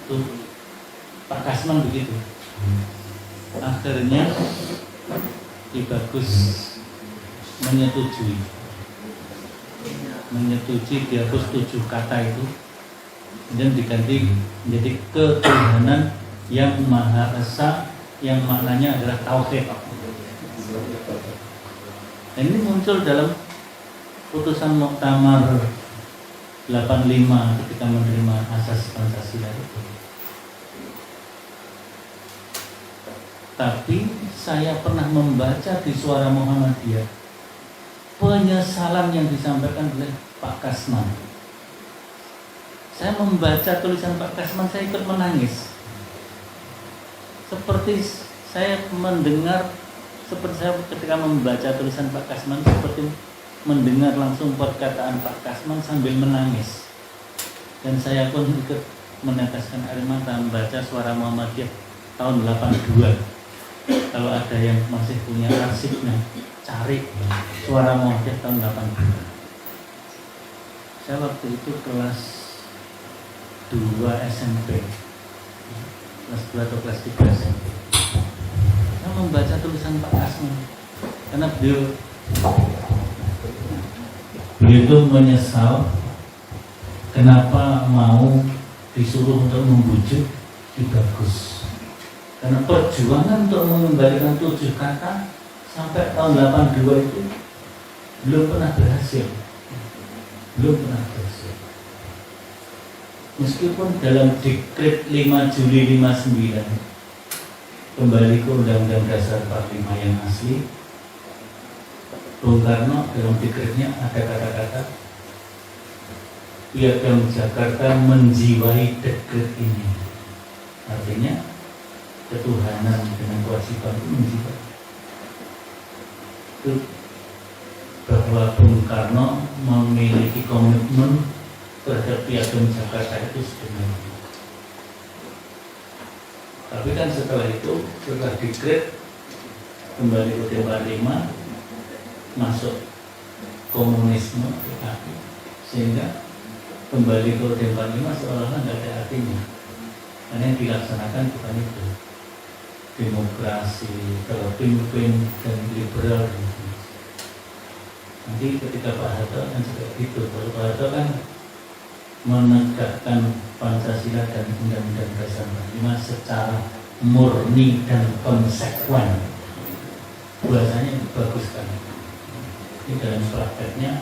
Tuh Pak Kasman begitu. Akhirnya Ki Bagus menyetujui dihapus 7 kata itu dan diganti menjadi ketuhanan yang Maha Esa, yang maknanya adalah tauhid. Dan ini muncul dalam putusan Muktamar 85 ketika menerima asas Pancasila itu. Tapi saya pernah membaca di Suara Muhammadiyah penyesalan yang disampaikan oleh Pak Kasman. Saya membaca tulisan Pak Kasman, saya ikut menangis. Seperti saya mendengar, seperti saya ketika membaca tulisan Pak Kasman, seperti mendengar langsung perkataan Pak Kasman sambil menangis. Dan saya pun ikut meneteskan air mata membaca Suara Muhammadiyah tahun 82. Kalau ada yang masih punya arsipnya, cari Suara Muhammadiyah tahun 82. Saya waktu itu kelas 2 SMP, kelas 2 atau kelas 3 SMP. Saya membaca tulisan Pak Kasman karena beliau itu menyesal kenapa mau disuruh untuk membujuk Ki Bagus. Karena perjuangan untuk mengembalikan 7 kata sampai tahun 82 itu belum pernah berhasil. Meskipun dalam Dekret 5 Juli 59 kembali ke Undang-Undang Dasar 45 yang asli, Bung Karno dalam dekretnya ada kata-kata Piagam Jakarta menjiwai dekret ini. Artinya ketuhanan dengan kewajiban itu menjiwai. Itu bahwa Bung Karno memiliki komitmen terhadap Piagam Jakarta itu sebenarnya. Tapi kan setelah itu, setelah dekret kembali ke UD45, masuk komunisme PKI, sehingga kembali ke UD45 seolah-olah nggak ada artinya. Karena yang dilaksanakan bukan itu, demokrasi terpimpin dan liberal. Nanti ketika Pak Harto kan juga gitu, kalau Pak Harto kan menegakkan Pancasila dan Undang-Undang Dasar 45 secara murni dan konsekuen. Bahasanya bagus kan. Ini dalam prakteknya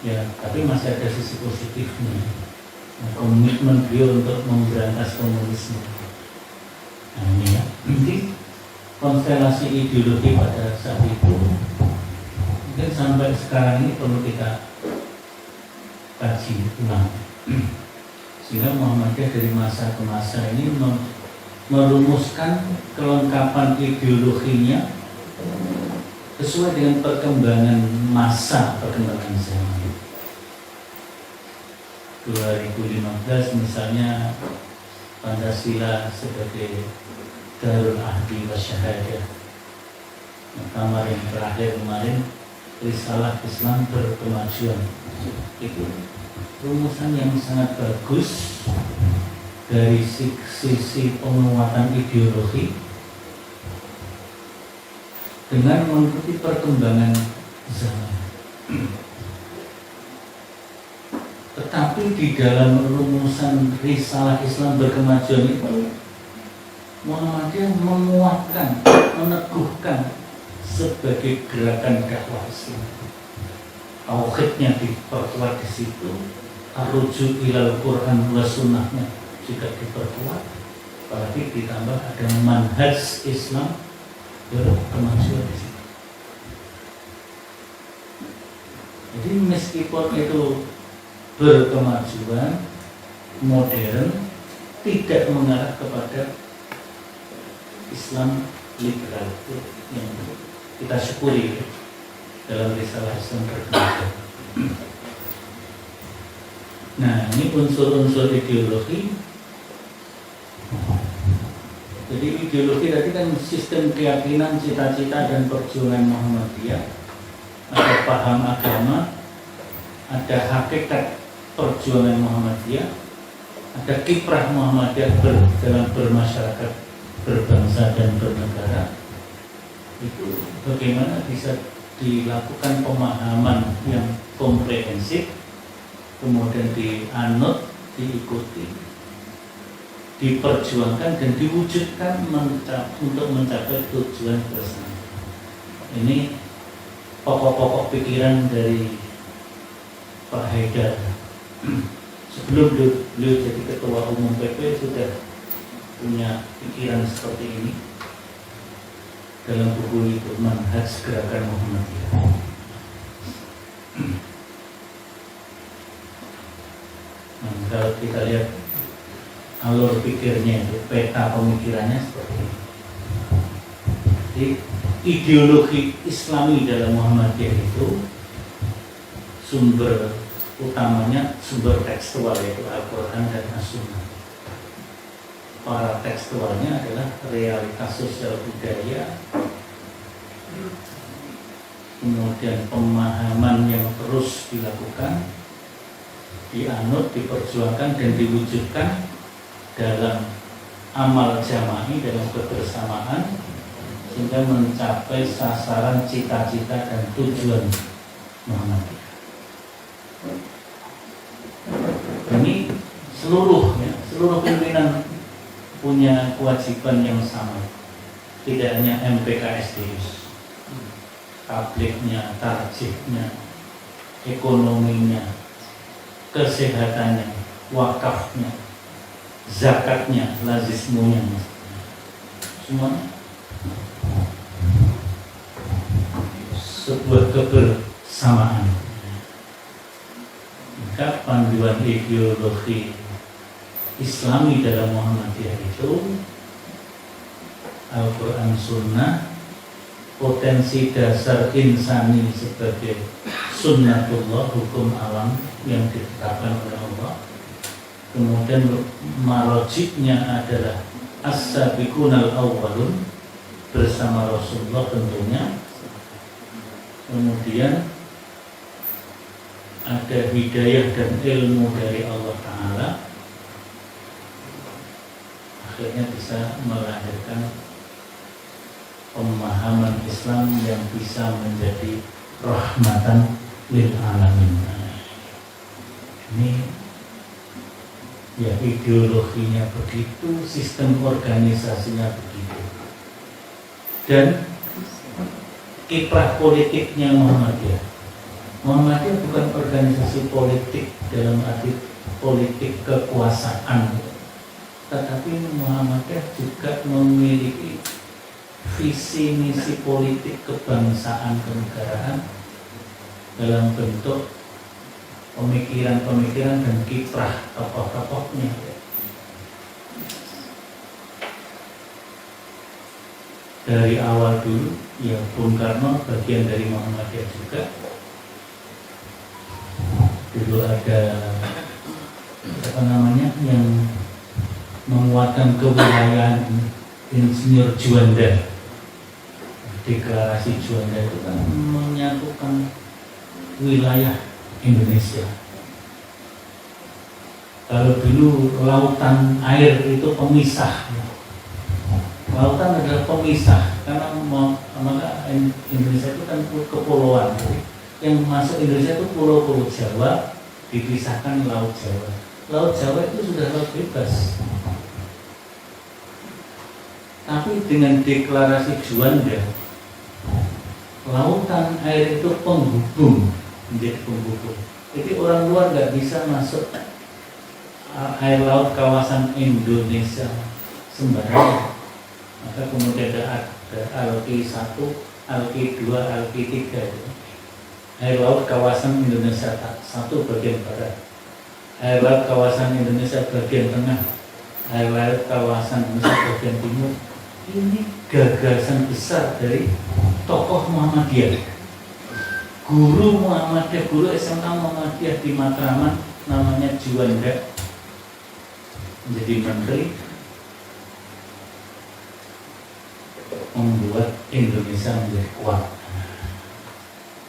ya, tapi masih ada sisi positifnya. Komitmen beliau untuk memberantas komunisme. Nah ini ya, ini konstelasi ideologi pada saat itu mungkin sampai sekarang ini perlu kita kaji ulang, sehingga Muhammadiyah dari masa ke masa ini merumuskan kelengkapan ideologinya sesuai dengan perkembangan masa, perkembangan zaman. 2015 misalnya Pancasila sebagai Darul Ahdi wa Syahadah. Muktamar yang terakhir kemarin, Risalah Islam Berkemajuan. Itu rumusan yang sangat bagus dari sisi penguatan ideologi dengan mengikuti perkembangan zaman. Tetapi di dalam rumusan Risalah Islam Berkemajuan itu, Muhammadiyah menguatkan, meneguhkan sebagai gerakan dakwah Islam. Tauhidnya diperkuat di situ, rujuk ilal Quran wa sunnahnya juga diperkuat, apalagi ditambah ada manhaj Islam berkemajuan di situ. Jadi meskipun itu berkemajuan, modern, tidak mengarah kepada Islam liberal itu yang kita syukuri dalam risalah Islam berkemajuan. Nah, ini unsur-unsur ideologi. Jadi ideologi tadi kan sistem keyakinan, cita-cita dan perjuangan Muhammadiyah. Ada paham agama, ada hakikat perjuangan Muhammadiyah, ada kiprah Muhammadiyah dalam bermasyarakat, berbangsa dan bernegara. Itu bagaimana bisa dilakukan pemahaman yang komprehensif, kemudian dianut, diikuti, diperjuangkan dan diwujudkan untuk mencapai tujuan bersama. Ini pokok-pokok pikiran dari Pak Haidar. Sebelum beliau jadi ketua umum PP sudah punya pikiran seperti ini dalam buku itu, Manhaj Gerakan Muhammadiyah. Nah, kalau kita lihat alur pikirnya itu, peta pemikirannya seperti ini. Jadi ideologi Islami dalam Muhammadiyah itu sumber utamanya sumber tekstual, yaitu Al-Quran dan As-Sunnah. Para tekstualnya adalah realitas sosial budaya, kemudian pemahaman yang terus dilakukan, dianut, diperjuangkan dan diwujudkan dalam amal jama'i, dalam kebersamaan, sehingga mencapai sasaran, cita-cita dan tujuan Muhammadiyah. Ini seluruh pimpinan punya kewajiban yang sama. Tidak hanya MPKSDIUS, tabliknya, tarjihnya, ekonominya, kesehatannya, wakafnya, zakatnya, lazismunya, semuanya sebuah kebersamaan. Maka panduan ideologi Islami dalam Muhammadiyah itu Al-Quran Sunnah, potensi dasar insani sebagai sunnatullah, hukum alam yang ditetapkan oleh Allah. Kemudian marojiknya adalah as-sabiqunal awwalun bersama Rasulullah tentunya. Kemudian ada hidayah dan ilmu dari Allah Ta'ala, akhirnya bisa melahirkan pemahaman Islam yang bisa menjadi rahmatan lil alamin. Ini ya ideologinya begitu, sistem organisasinya begitu, dan kiprah politiknya Muhammadiyah. Muhammadiyah bukan organisasi politik dalam arti politik kekuasaan, tetapi Muhammadiyah juga memiliki visi misi politik kebangsaan kenegaraan dalam bentuk pemikiran-pemikiran dan kiprah tokoh-tokohnya. Dari awal dulu, ya Bung Karno bagian dari Muhammadiyah juga. Dulu ada yang menguatkan kewilayahan Insinyur Juanda. Deklarasi Juanda itu kan menyatukan wilayah Indonesia. Kalau dulu lautan air itu pemisah, lautan adalah pemisah karena maka Indonesia itu kan kepulauan. Yang masuk Indonesia itu pulau-pulau Jawa, dipisahkan Laut Jawa. Laut Jawa itu sudah laut bebas. Tapi dengan deklarasi Juanda, lautan air itu penghubung, menjadi penghubung. Jadi orang luar nggak bisa masuk air laut kawasan Indonesia sembarangan. Maka kemudian ada Alki 1, Alki 2, Alki 3 itu. Air laut kawasan Indonesia 1 bagian barat. air laut kawasan Indonesia bagian tengah, air laut kawasan Indonesia bagian timur. Ini gagasan besar dari tokoh Muhammadiyah, guru Muhammadiyah, guru SMA Muhammadiyah di Matraman, namanya Juanda, menjadi menteri, membuat Indonesia menjadi kuat.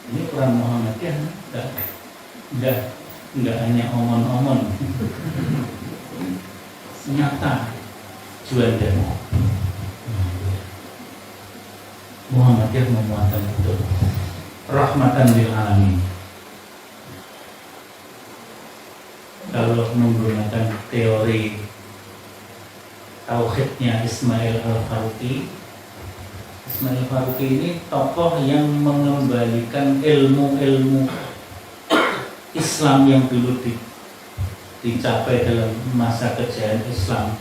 Ini peran Muhammadiyah enggak hanya omon-omon, nyata. Juanda Muhammadiyah memuatkan betul rahmatan lil alamin. Kalau menggunakan teori tauhidnya Ismail Al-Faruqi ini tokoh yang mengembalikan ilmu-ilmu Islam yang dulu dicapai dalam masa kejayaan Islam,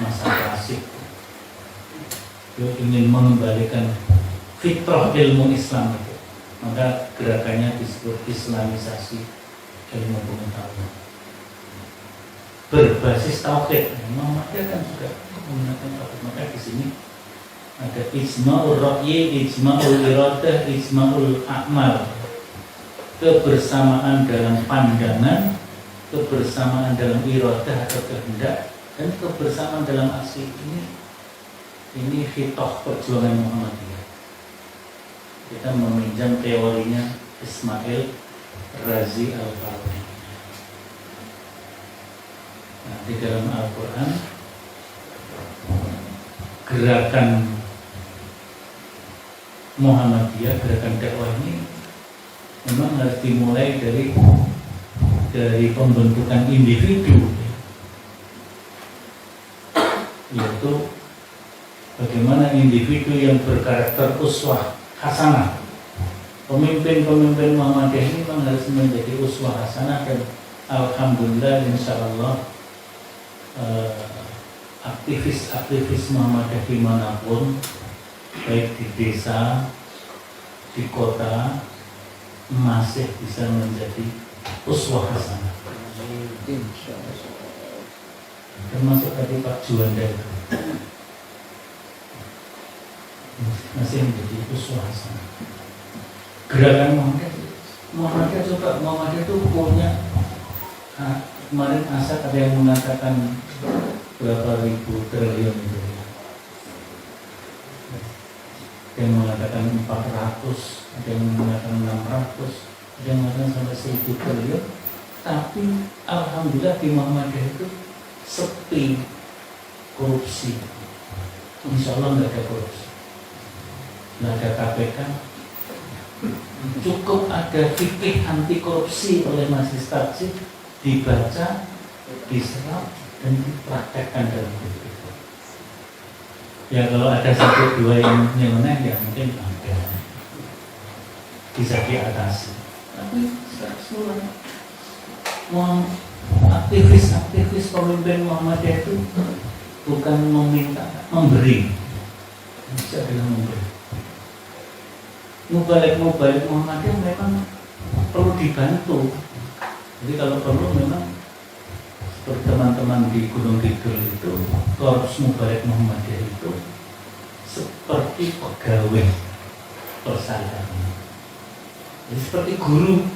masa klasik. Dia ingin mengembalikan fitrah ilmu Islam itu. Maka gerakannya disebut Islamisasi ilmu pengetahuan berbasis tauhid. Muhammadiyah kan juga menggunakan tauhid. Maka di sini ada ijma'ul ra'yi, ijma'ul iradah, ijma'ul a'mal. Kebersamaan dalam pandangan, kebersamaan dalam iradah atau kehendak, dan kebersamaan dalam aksi. Ini fitoh perjuangan Muhammadiyah. Kita meminjam teorinya Ismail Razi Al-Faruqi. Nah, di dalam Al-Quran gerakan Muhammadiyah, gerakan dakwah ini memang harus dimulai dari pembentukan individu, yaitu bagaimana individu yang berkarakter uswah hasanah. Pemimpin-pemimpin Muhammadiyah ini memang harus menjadi uswah hasanah, dan alhamdulillah insyaallah aktivis-aktivis Muhammadiyah dimanapun, baik di desa, di kota, masih bisa menjadi uswah hasanah. Termasuk tadi Pak Juanda itu masih menjadi uswah hasanah. Gerakan Muhammadiyah juga, Muhammadiyah itu punya, kemarin Asad ada yang mengatakan berapa ribu triliun itu, yang mengatakan 400, ada yang mengatakan 600, ada yang mengatakan sampai 1000 triliun. Tapi alhamdulillah di Muhammadiyah itu sepi korupsi. Insya Allah nggak ada korupsi, nggak ada KPK. Cukup ada fikih anti korupsi oleh Majelis Takjid, dibaca, diserap, dan dipraktekkan dalam hidup itu. Ya kalau ada satu dua yang nyeleneh, ya mungkin ada, bisa diatasi. Tapi semua aktivis pemimpin Muhammadiyah itu bukan meminta, memberi. Bisa adalah memberi. Mubalik Muhammadiyah memang perlu dibantu. Jadi kalau perlu memang seperti teman-teman di Gunung Kidul itu, Korps Mubalik Muhammadiyah itu seperti pegawai persalinan. Jadi seperti guru,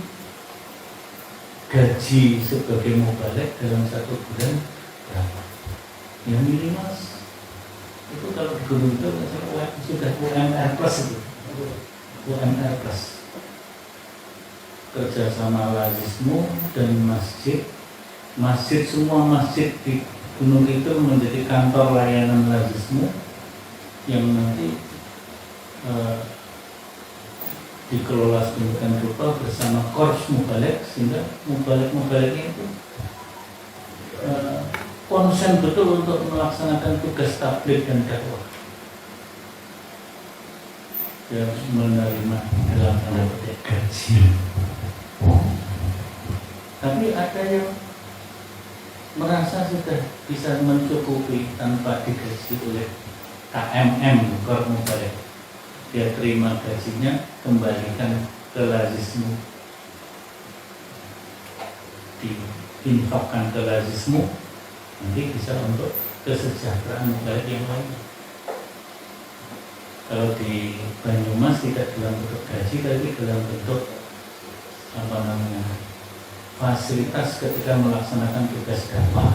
gaji sebagai mubalik dalam satu bulan berapa? Ya minimal itu kalau di Gunung Kidul sudah UMR plus itu. UMR plus, kerjasama Lazismu dan masjid, semua masjid di Gunung itu menjadi kantor layanan Lazismu yang nanti dikelola sedemikian rupa bersama Korps Mubalik, sehingga Mubaliknya itu konsen betul untuk melaksanakan tugas tabligh dan dakwah. Yang menerima dalam tanda petik gaji. Tapi ada yang merasa sudah bisa mencukupi tanpa digaji oleh KMM, Korps Mubalik. Dia terima gajinya, kembalikan ke Lazismu infakkan ke lazismu, nanti bisa untuk kesejahteraan baik yang lain. Kalau di Banyumas tidak dalam bentuk gaji, tapi dalam bentuk fasilitas ketika melaksanakan tugas dakwah.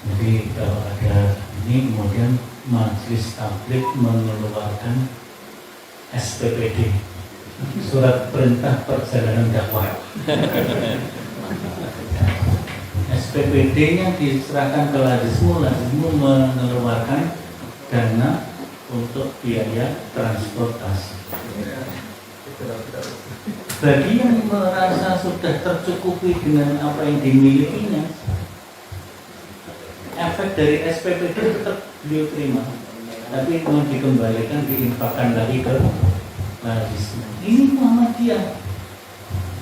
Jadi kalau ada ini, kemudian majelis tabligh mengeluarkan SPPD, surat perintah perjalanan dakwah. SPPD-nya diserahkan ke lazismu mengeluarkan dana untuk biaya transportasi. Bagi yang merasa sudah tercukupi dengan apa yang dimilikinya, efek dari SPPD tetap beliau terima, tapi mau dikembalikan, diinfakkan lagi ke lazismu. Ini Muhammadiyah,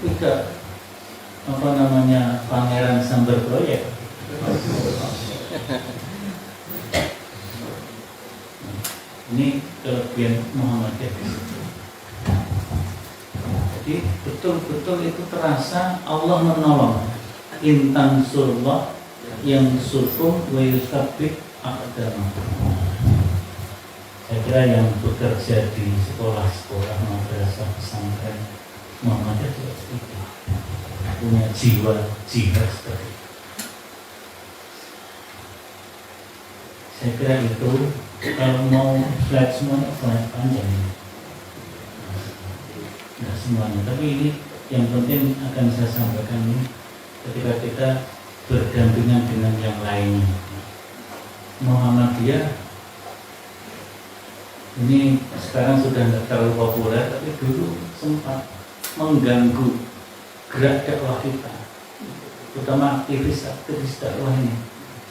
tidak pangeran sambar proyek. Ini kelebihan Muhammadiyah. Jadi betul-betul itu terasa Allah menolong. Intan surullah yang surkum wa yusabbih aqdamakum. Saya kira yang bekerja di sekolah-sekolah madrasah pesantren Muhammadiyah juga seperti punya jiwa jihad seperti itu. Saya kira itu. Kalau mau slide semuanya slide panjang, nah semuanya. Tapi ini yang penting akan saya sampaikan ini ketika kita berdampingan dengan yang lainnya. Muhammadiyah ini sekarang sudah tidak terlalu populer, tapi dulu sempat mengganggu gerak dakwah kita, terutama aktivis dakwah ini,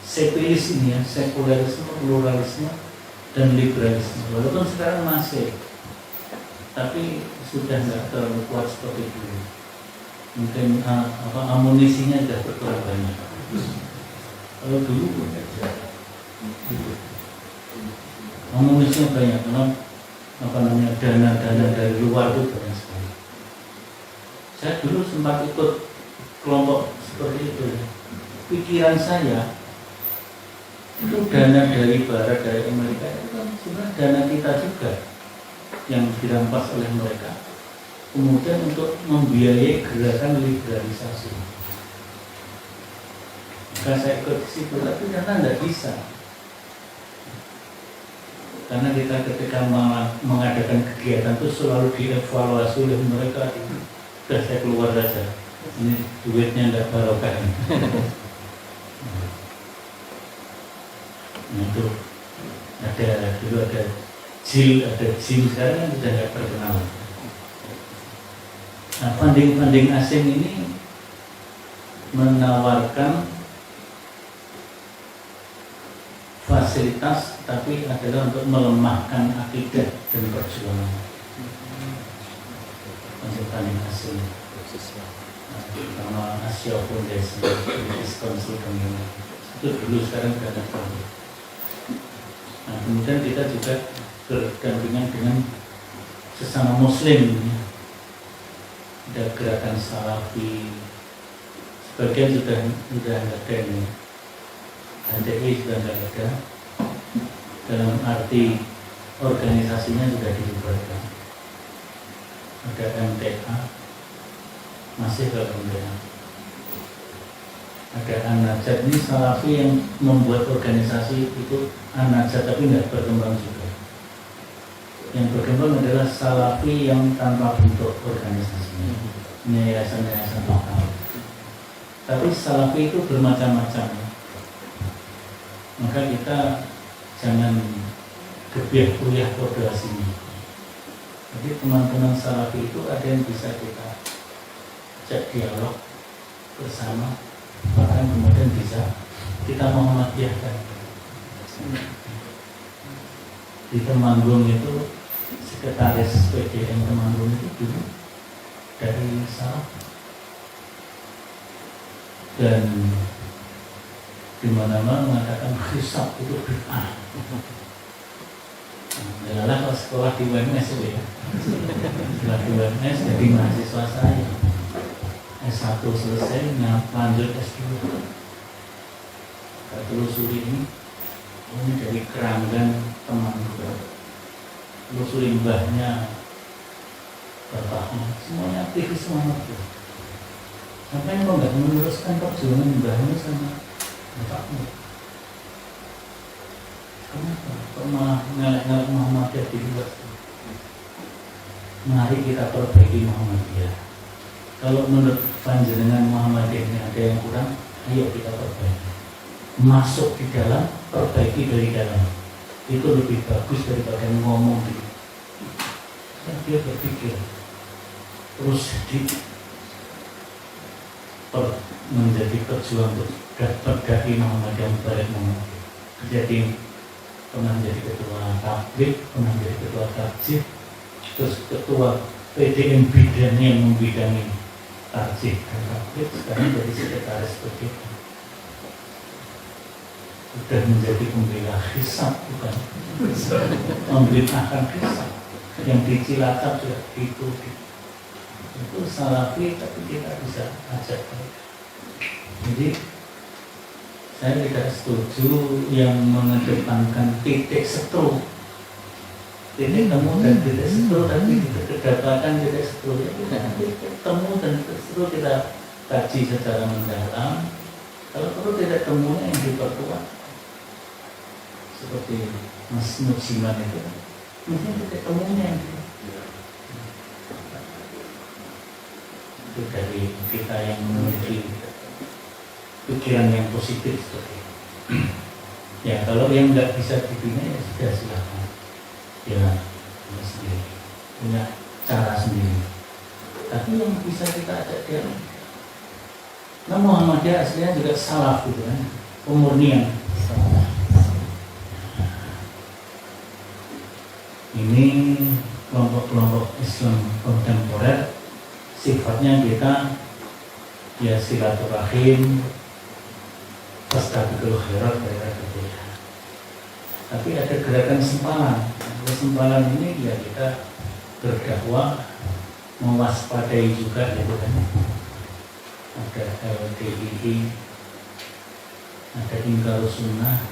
sekulis ini ya, sekulerisme, pluralisme, dan liberalisme. Walaupun sekarang masih, tapi sudah tidak terlalu kuat seperti dulu. Mungkin amunisinya sudah berkurang banyak. Kalau dulu amunisinya banyak, karena dana-dana dari luar itu banyak sekali. Saya dulu sempat ikut kelompok seperti itu. Pikiran saya, itu dana dari Barat, dari Amerika, itu kan sebenarnya dana kita juga yang dirampas oleh mereka, kemudian untuk membiayai gerakan liberalisasi. Maka saya ikut ke situ, tapi ternyata tidak bisa, karena kita ketika mengadakan kegiatan itu selalu dievaluasi oleh mereka. Sudah saya keluar saja, ini duitnya tidak barokah. Itu dulu ada JIL, sekarang kan sudah tidak terkenal. Nah, funding asing ini menawarkan fasilitas, tapi adalah untuk melemahkan akidah dan perjuangan. Untuk funding asing, sama Asia Foundation, British Council, itu dulu, sekarang sudah tidak terkenal. Nah, kemudian kita juga berdampingan dengan sesama Muslim. Ada gerakan Salafi, sebagian sudah nggak ada ini, NTI sudah nggak ada, dalam arti organisasinya sudah dibubarkan. Ada MTA, masih ke MTA. Ada An-Najat, ini Salafi yang membuat organisasi itu An-Najat, tapi tidak berkembang juga. Yang berkembang adalah Salafi yang tanpa bentuk organisasinya, yayasan-yayasan lokal. Tapi Salafi itu bermacam-macam, maka kita jangan gebiah kuliah kode aslinya. Jadi teman-teman Salafi itu ada yang bisa kita ajak dialog bersama, bahkan kemudian bisa kita Muhammadiyahkan. Di Temanggung itu sekretaris PDM Temanggung itu dulu dari Salaf, dan di mana-mana mengatakan hisab itu bid'ah. Adalah kalau sekolah di UMS itu ya, sekolah di UMS jadi mahasiswa saya. S1 selesai, lanjut S2. Kita telusuri ini dari keranggan teman juga, telusuri mbahnya, bapaknya, semuanya aktivis semuanya itu. Sampai kok nggak meneruskan perjuangan mbahnya sama bapaknya? Kenapa? Kok malah ngelak-ngelak Muhammadiyah di luar? Mari kita perbaiki Muhammadiyah. Kalau menurut panjenengan Muhammadiyah ini ada yang kurang, ayo kita perbaiki. Masuk di dalam, perbaiki dari dalam. Itu lebih bagus daripada ngomong di. Dia berpikir terus menjadi pejuang untuk berdaki Muhammadiyah balik Muhammadiyah. Jadi pernah jadi ketua tablik, pernah jadi ketua tarjih, terus ketua PDM bidang yang membidangi tarjih dan tablik, sekarang jadi sekretaris PDM. Sudah menjadi pembela hisab, bukan memberitakan hisab yang di Cilacap juga itu salafi, tapi kita bisa ajak. Jadi saya tidak setuju yang mengedepankan titik setru. Titik temu dan titik setru, tapi kedapatan titik setru itu titik temu dan titik setru kita kaji secara mendalam. Kalau perlu titik temunya yang diperkuat, seperti Mas Nusiman itu, mungkin titik temunya yang itu dari kita yang memiliki pikiran yang positif seperti itu. Ya kalau yang nggak bisa dibina ya sudah silakan. Ya sendiri punya cara sendiri. Tapi yang bisa kita ajak dia. Nah Muhammadiyah aslinya juga salaf gitu kan, pemurnian. Ini kelompok-kelompok Islam kontemporer. Sifatnya kita ya silaturahim, fastabiqul khairat gitu. Tapi ada gerakan sempalan. Sempalan ini ya kita berdakwah, mewaspadai juga gitu kan. Ada LDII, ada Inkarus Sunnah,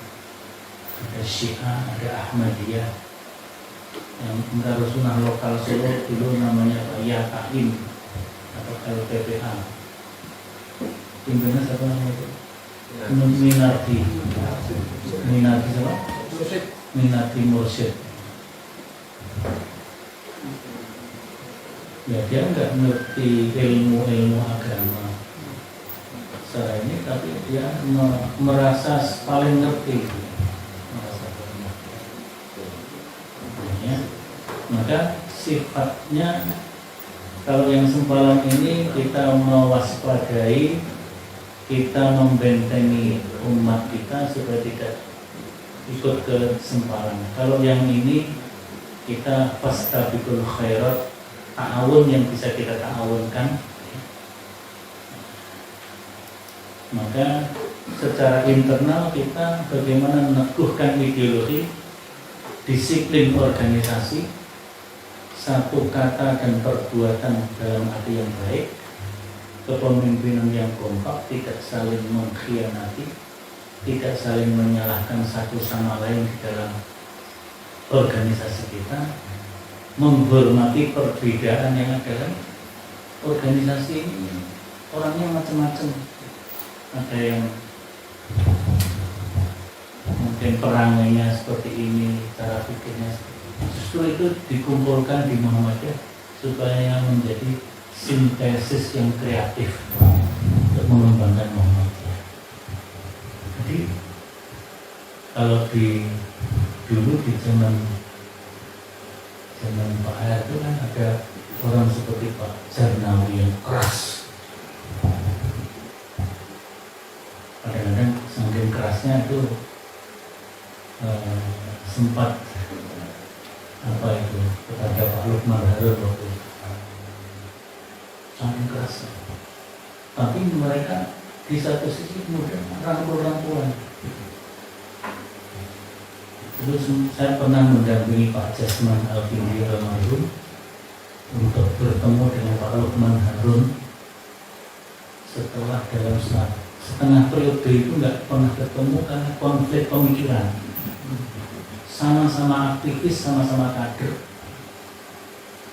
ada Syiah, ada Ahmadiyah. Yang Inkarus Sunnah lokal Solo dulu namanya Pak Yataim atau LPPA. Pimpinannya siapa namanya itu? Minardi siapa? Minardi Mursyid. Ya dia nggak ngerti ilmu agama secara ini, tapi dia merasa paling ngerti. Maka sifatnya kalau yang sempalan ini kita mewaspadai, kita membentengi umat kita supaya tidak ikut ke sempalan. Kalau yang ini kita fastabiqul khairat, ta'awun yang bisa kita ta'awunkan. Maka secara internal kita bagaimana meneguhkan ideologi, disiplin organisasi, satu kata dan perbuatan dalam arti yang baik, kepemimpinan yang kompak, tidak saling mengkhianati, tidak saling menyalahkan satu sama lain di dalam organisasi kita, menghormati perbedaan yang ada dalam organisasi ini. Orangnya macam-macam, ada yang mungkin perangainya seperti ini, cara pikirnya seperti ini. Justru itu dikumpulkan di Muhammadiyah supaya menjadi sintesis yang kreatif untuk mengembangkan Muhammadiyah. Jadi kalau dulu di zaman Pak Hayat itu kan ada orang seperti Pak Jarnawi yang keras. Kadang-kadang saking kerasnya itu sempat kepada Pak Lukman Harun waktu itu saking keras. Tapi mereka di satu sisi kemudian rangkul-rangkulan. Terus saya pernah mendampingi Pak Jasman Al-Bindi Al-Marhum untuk bertemu dengan Pak Lukman Harun setelah dalam setengah periode itu nggak pernah ketemu karena konflik pemikiran. Sama-sama aktivis, sama-sama kader.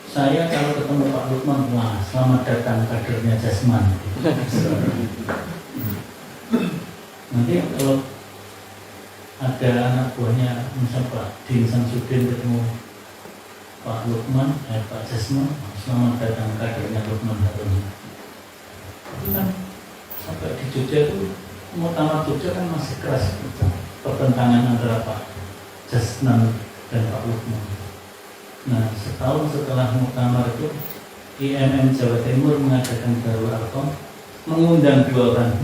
Saya kalau ketemu Pak Lukman, wah selamat datang kadernya Jasman. Nanti kalau ada anak buahnya, misalnya Pak Din Samsudin ketemu Pak Lukman, Pak Jasman, selamat datang kadernya Lukman Harun. Itu kan sampai di Jogja itu, Muktamar Jogja kan masih keras pertentangan antara Pak Jasman dan Pak Lukman. Nah, setahun setelah Muktamar itu, IMM Jawa Timur mengadakan Darul Arqam, mengundang 2 orang,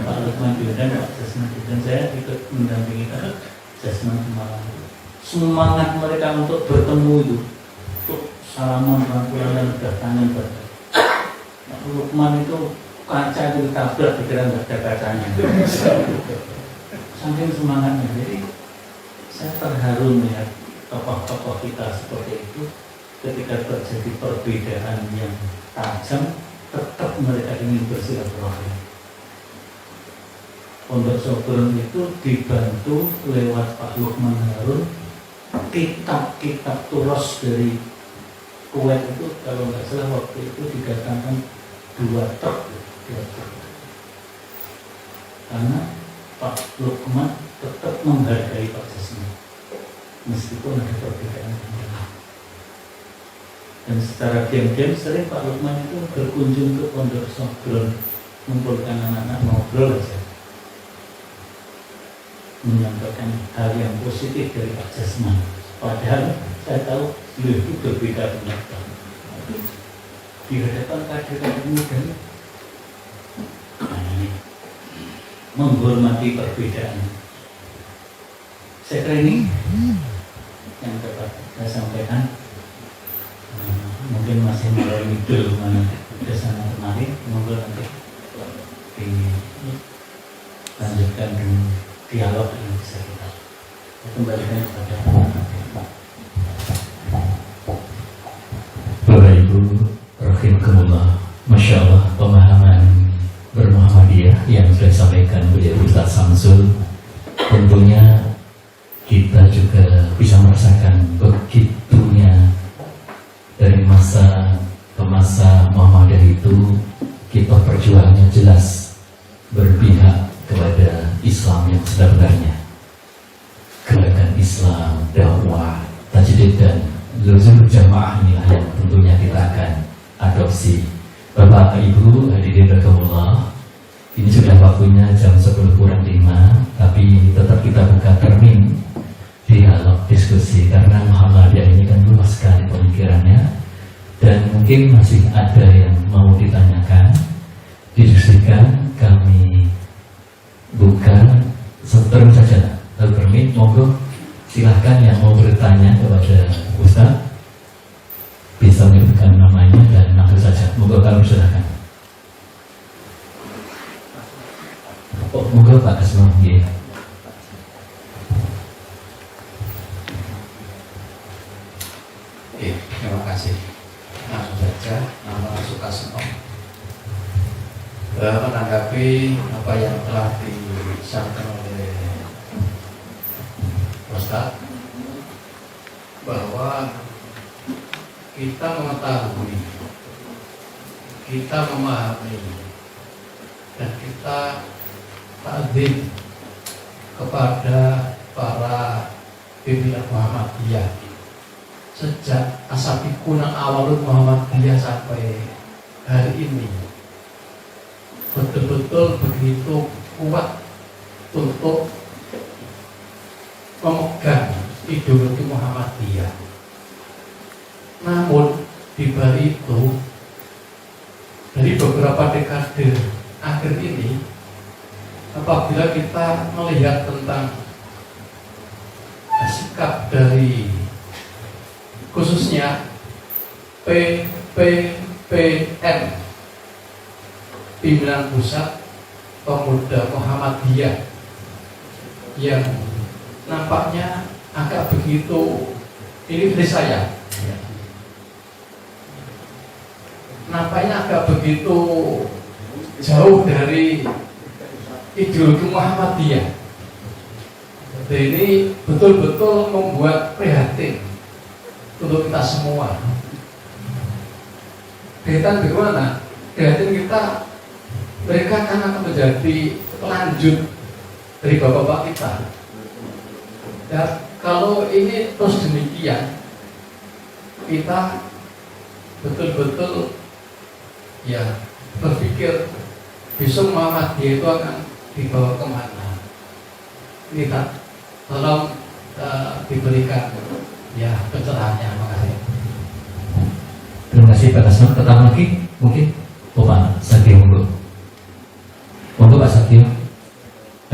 Pak Lukman dan Pak Jasman, dan saya ikut mendampingi Pak Jasman Semarang. Semangat mereka untuk bertemu itu, untuk salaman, rangkulan, udah tangan Pak Lukman itu kaca itu ditabrak, dikira nggak ada kacanya. Saking semangatnya, jadi saya terharu melihat tokoh-tokoh kita seperti itu. Ketika terjadi perbedaan yang tajam, tetap mereka ingin bersilaturahmi. Pondok Sogron itu dibantu lewat Pak Lukman Harun, kitab-kitab turos dari Kuwait itu kalau nggak salah waktu itu didatangkan 2 truk. Karena Pak Lukman tetap menghargai Pak Jasman meskipun ada perbedaan. Dan secara diam-diam sering Pak Lukman itu berkunjung ke Pondok Sogron, mengumpulkan anak-anak ngobrol saja, menyampaikan hal yang positif dari Pak Jasman. Padahal saya tahu beliau itu berbeda pendapat. Di hadapan kader-kader muda, nah ini menghormati perbedaan. Saya kira ini yang dapat saya sampaikan. Mungkin masih mulai ngidul mana ke sana kemari, monggo nanti dilanjutkan dengan dialog yang bisa kita kembalikan kepada Pak. Bapak Ibu rahimakumullah, Masya Allah pemahaman bermuhammadiyah yang sudah disampaikan oleh Ustaz Samsul, tentunya kita juga bisa merasakan begitunya dari masa ke masa Muhammadiyah itu. Kita perjuangannya jelas berpihak kepada Islam yang sebenarnya, gerakan Islam, dakwah, tajdid dan luzum jamaah inilah yang tentunya kita akan adopsi. Bapak Ibu hadirin rahimakumullah, ini sudah waktunya jam 10 kurang 5, tapi tetap kita buka termin dialog diskusi karena Muhammadiyah ini kan luas sekali pemikirannya dan mungkin masih ada yang mau ditanyakan, didiskusikan. Kami buka terus saja termin, monggo silahkan yang mau bertanya kepada Ustaz bisa menyebutkan namanya dan langsung saja, monggo kami silahkan. Oh, monggo Pak Kasman. Ya. Terima kasih. Langsung saja, nama Sukasno. Menanggapi apa yang telah disampaikan oleh Ustaz, bahwa kita mengetahui, kita memahami, dan kita takzim kepada para pimpinan Muhammadiyah sejak asabikuna awalun Muhammadiyah sampai hari ini, betul-betul begitu kuat untuk memegang ideologi Muhammadiyah. Namun di balik itu, dari beberapa dekade akhir ini, apabila kita melihat tentang sikap dari khususnya PPPM, Pimpinan Pusat Pemuda Muhammadiyah, yang nampaknya agak begitu, ini dari saya, nampaknya agak begitu jauh dari ideologi Muhammadiyah. Jadi ini betul-betul membuat prihatin untuk kita semua. Prihatin bagaimana? Prihatin kita, mereka kan akan menjadi lanjut dari bapak-bapak kita. Dan kalau ini terus demikian, kita betul-betul ya berpikir besok Muhammadiyah itu akan dibawa kemana. Ini tak tolong diberikan ya pencerahannya. Makasih. Terima kasih Pak Kasman. Pertama lagi mungkin Pak Satyo monggo Pak Satyo.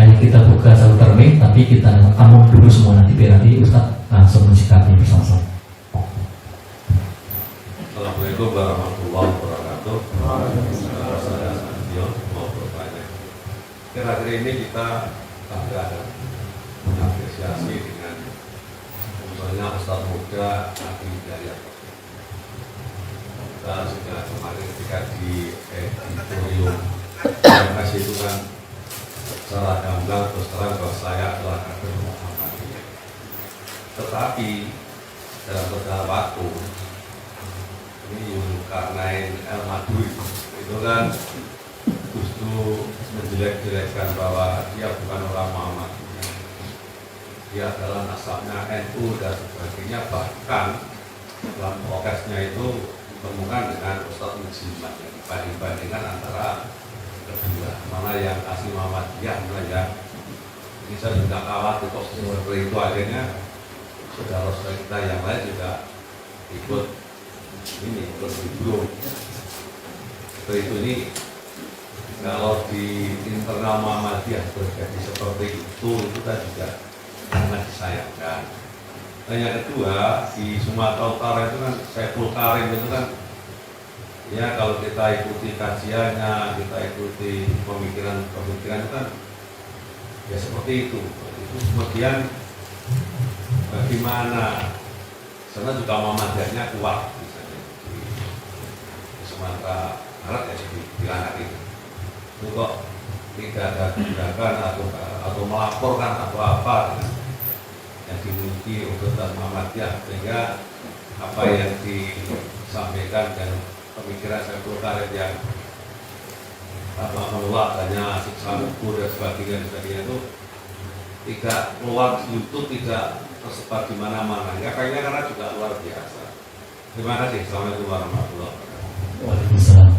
Hanya kita buka satu termin, tapi kita ngomong dulu semua nanti biar nanti Ustaz langsung mensikapi bersama-sama. Assalamualaikum warahmatullahi wabarakatuh. Saya Satyo mau bertanya. Akhir-akhir ini kita agak mengapresiasi dengan misalnya Ustaz muda Adi Hidayat. Kita sudah kemarin ketika di editorium kasih itu kan secara gamblang terus terang bahwa saya adalah kader Muhammadiyah. Tetapi dalam beberapa waktu ini Zulkarnain El-Maduri itu kan justru menjelek-jelekkan bahwa dia bukan orang Muhammadiyah, dia adalah nasabnya NU dan sebagainya. Bahkan dalam prokesnya itu ditemukan dengan Ustadz Muslimat yang dibanding-bandingkan antara kedua, mana yang asli Muhammadiyah, mana yang ini. Saya juga khawatir kok seperti itu akhirnya saudara-saudara kita yang lain juga ikut bergabung. Itu kalau di internal Muhammadiyah terjadi seperti itu kan juga sangat disayangkan. Dan yang kedua, di Sumatera Utara itu kan Saiful Karim itu kan ya kalau kita ikuti kajiannya, kita ikuti pemikiran itu kan ya seperti itu. Itu kemudian bagaimana karena juga Muhammadiyahnya kuat misalnya di Sumatera Barat ya di anak itu kok tidak ada tindakan atau melaporkan atau apa yang dimiliki untuk Muhammadiyah, sehingga apa yang disampaikan dan pemikiran Saiful Karim yang menolak adanya siksa kubur dan sebagainya itu tidak keluar di YouTube, tidak tersebar di mana-mana. Ya kayaknya karena juga luar biasa. Terima kasih. Assalamualaikum warahmatullahi wabarakatuh. Waalaikumsalam.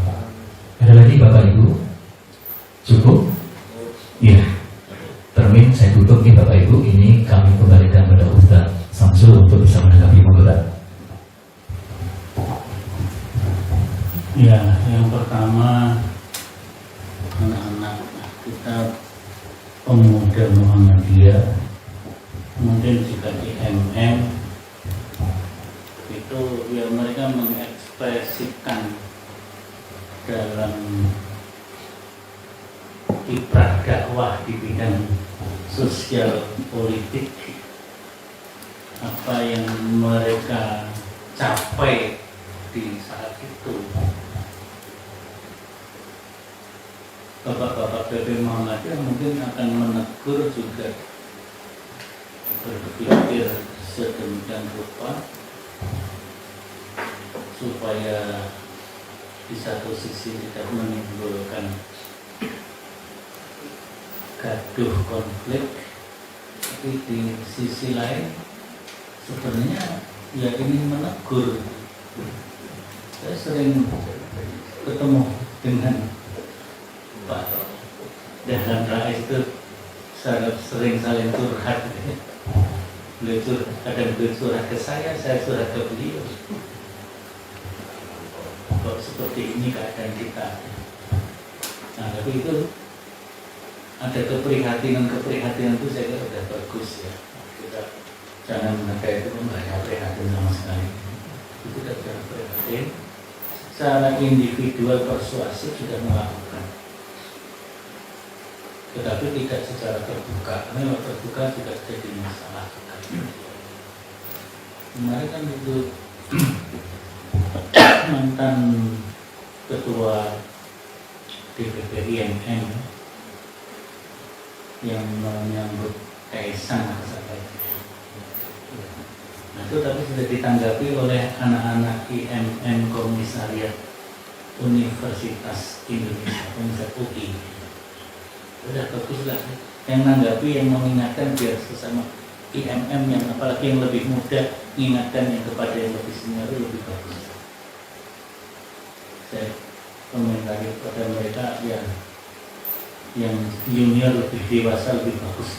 Ada lagi Bapak Ibu? Cukup? Iya. Termin saya tutup nih Bapak Ibu. Ini kami kembalikan pada Ustaz Samsul untuk bisa menanggapi penggugat. Ya, yang pertama anak-anak kita pemuda Muhammadiyah, kemudian juga di MM itu ya mereka mengekspresikan dalam kiprah dakwah di bidang sosial politik apa yang mereka capai di saat itu. Bapak-bapak PP Muhammadiyah mungkin akan menegur juga, berpikir sedemikian rupa supaya di satu sisi tidak menimbulkan gaduh konflik, tapi di sisi lain sebenarnya ya ingin menegur. Saya sering ketemu dengan Pak Dahlan Rais itu sering saling curhat. Kadang beliau curhat ke saya curhat ke beliau. Kok seperti ini keadaan kita. Nah, tapi itu ada keprihatinan itu saya kira sudah bagus ya. Kita jangan mereka itu membayar prihatin sama sekali. Itu tidak prihatin. Secara individual persuasif sudah melakukan, tetapi tidak secara terbuka. Karena terbuka juga jadi masalah. Kemarin kan itu mantan ketua DPP IMM yang menyambut Kaisang nah, itu tapi sudah ditanggapi oleh anak-anak IMM Komisariat Universitas Indonesia, Universitas UI. Sudah bagus lah. Yang menanggapi, yang mengingatkan biar sesama IMM yang apalagi yang lebih muda mengingatkan yang kepada yang lebih senior itu lebih bagus. Saya komentari kepada mereka ya, yang junior lebih dewasa lebih bagus.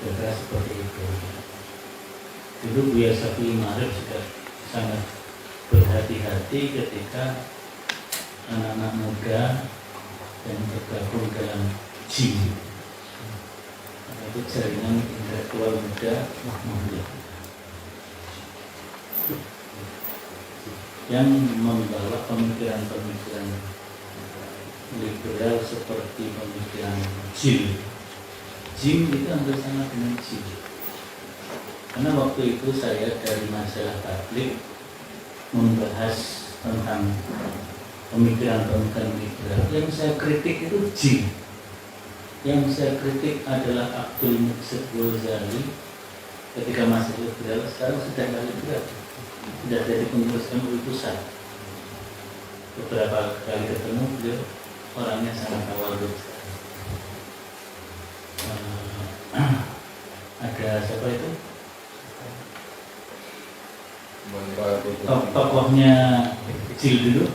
Kira-kira seperti itu. Dulu Buya Syafi'i Ma'arif juga sangat berhati-hati ketika anak-anak muda yang tergabung dalam JIM, itu jaringan intelektual muda Muhammadiyah yang membawa pemikiran-pemikiran liberal seperti pemikiran JIM. JIM itu hampir sama dengan JIM. Karena waktu itu saya dari majalah Tabligh membahas tentang pemikiran-pemikiran liberal. Yang saya kritik itu JIM. Yang saya kritik adalah Abdul Muqsid Ghazali ketika masih liberal, sekarang sudah tidak liberal, sudah jadi pengurus MUI pusat. Beberapa kali ketemu beliau orangnya sangat tawadhu. Ada siapa itu? Tokohnya kecil dulu.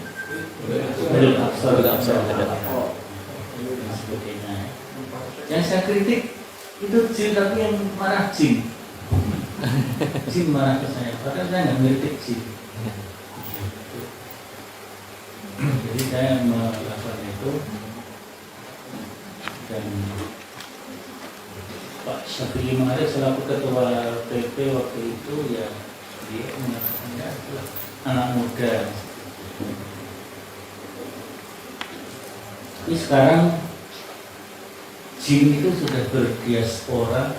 Yang saya kritik itu Jin, tapi yang marah Jin. Jin marah ke saya, padahal saya nggak kritik Jin. Jadi saya melakukan itu, dan Pak Syafi'i Ma'arif selaku ketua PP waktu itu ya dia mengatakannya adalah anak muda. Tapi sekarang JIM itu sudah berdiaspora.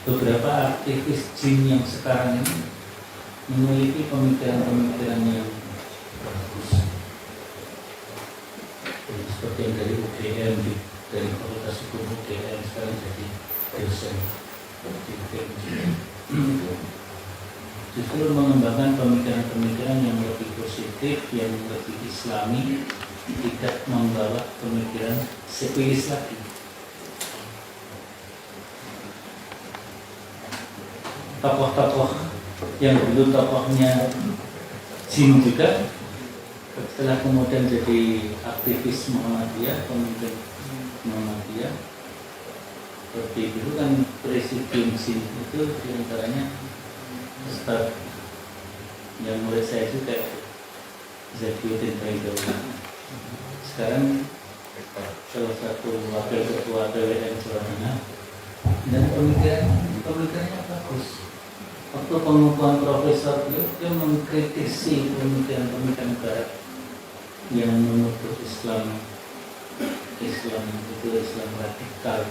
Beberapa aktivis JIM yang sekarang ini memiliki pemikiran-pemikiran yang bagus, seperti yang dari UGM, dari Fakultas Hukum UGM sekarang jadi dosen di UGM. Justru mengembangkan pemikiran-pemikiran yang lebih positif, yang lebih islami, tidak membawa pemikiran sekulis lagi. Tokoh-tokoh yang dulu tokohnya JIM juga, setelah kemudian jadi aktivis Muhammadiyah, pemimpin Muhammadiyah. Seperti dulu kan presidium JIM itu diantaranya Ustaz yang murid saya juga Zakiuddin Baidowi. Sekarang salah satu wakil ketua PWN Jawa Tengah, dan pemikirannya bagus. Waktu pengukuhan profesor dia mengkritisi pemikiran barat yang menuduh Islam itu Islam radikal,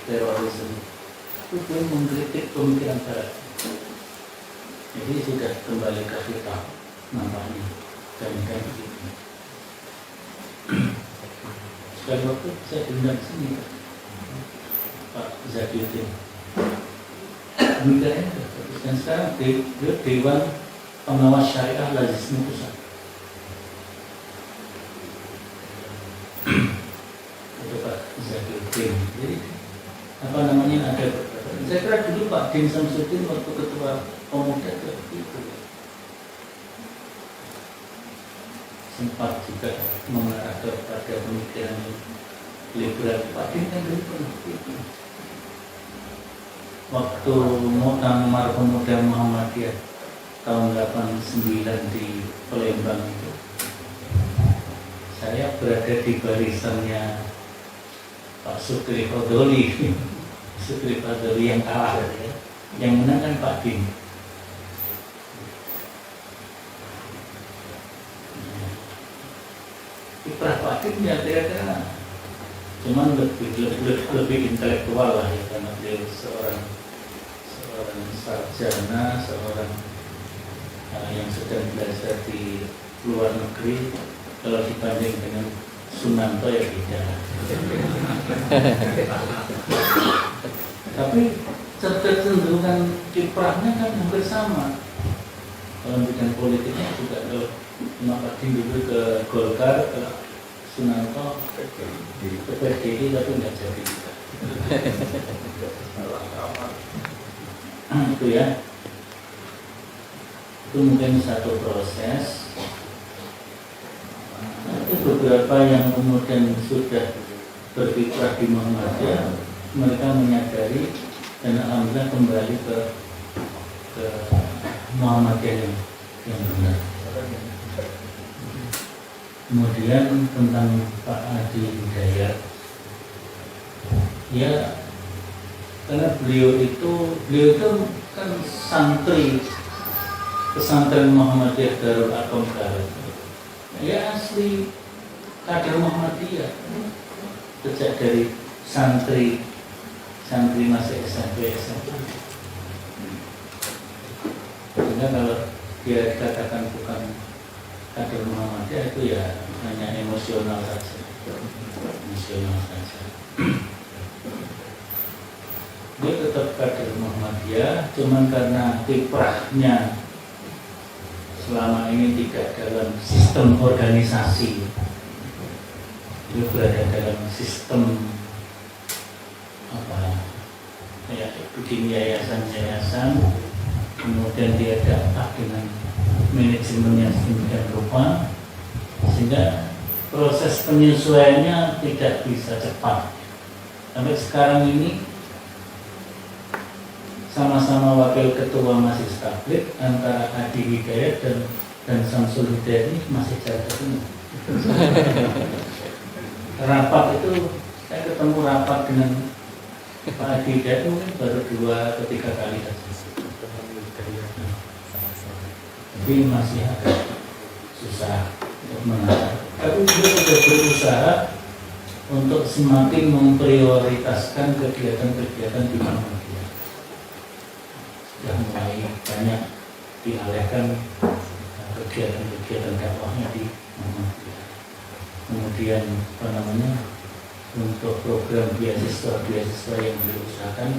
terorisme. Itu dia mengkritik pemikiran barat. Jadi sudah kembali ke kita nampaknya dan begitu. Sekali waktu saya diundang sini Pak Zakiuddin, pemikirannya bagus, dan sekarang Dewan Pengawas Syariah Lazisme Pusat. Itu Pak Zakiuddin. Jadi apa namanya, ada beberapa. Saya kira dulu Pak Din Samsudin waktu ketua pemuda itu sempat juga mengarah kepada pemikiran liberal. Pak Din kan dulu pernah itu. Waktu Muktamar Pemuda Muhammadiyah tahun 89 di Palembang itu, saya berada di barisannya Pak Sukri Fadoli. Sukri Fadoli yang kalah, ya. Yang menang kan Pak Din. Kiprah Pak Din ya kira-kira cuman lebih intelektual lah ya, karena beliau seorang sarjana, seorang yang sedang belajar di luar negeri kalau dibanding dengan Sunanto ya beda. Tapi kecenderungan kiprahnya kan hampir sama. Kalau bidang politiknya juga kalau Pak Din dulu ke Golkar, ke Sunanto ke PDI tapi nggak jadi juga. Itu ya. Itu mungkin satu proses. Itu beberapa yang kemudian sudah berkiprah di Muhammadiyah, mereka menyadari dan alhamdulillah kembali ke Muhammadiyah yang benar. Kemudian tentang Pak Adi Hidayat, ya karena beliau itu kan santri pesantren Muhammadiyah Darul Arqam Garut. Ya asli kader Muhammadiyah, sejak dari santri masih SMP SMA. Sehingga kalau dia dikatakan bukan kader Muhammadiyah itu ya hanya emosional saja. Dia tetap kader Muhammadiyah, cuman karena kiprahnya selama ini tidak dalam sistem organisasi, dia berada dalam sistem ya bikin yayasan, kemudian dia dapat dengan manajemen yang sedemikian rupa sehingga proses penyesuaiannya tidak bisa cepat. Sampai sekarang ini sama-sama wakil ketua masih tabligh antara Adi Hidayat dan Samsul Hidayat ini masih jarak ini. Rapat itu saya ketemu rapat dengan Pak Adi Hidayat mungkin baru 2 atau 3 kali saja. Jadi masih agak susah untuk menang. Tapi dia sudah berusaha untuk semakin memprioritaskan kegiatan-kegiatan di Muhammadiyah. Sudah mulai banyak dialihkan kegiatan-kegiatan dakwahnya di Muhammadiyah. Kemudian untuk program beasiswa yang diusahakan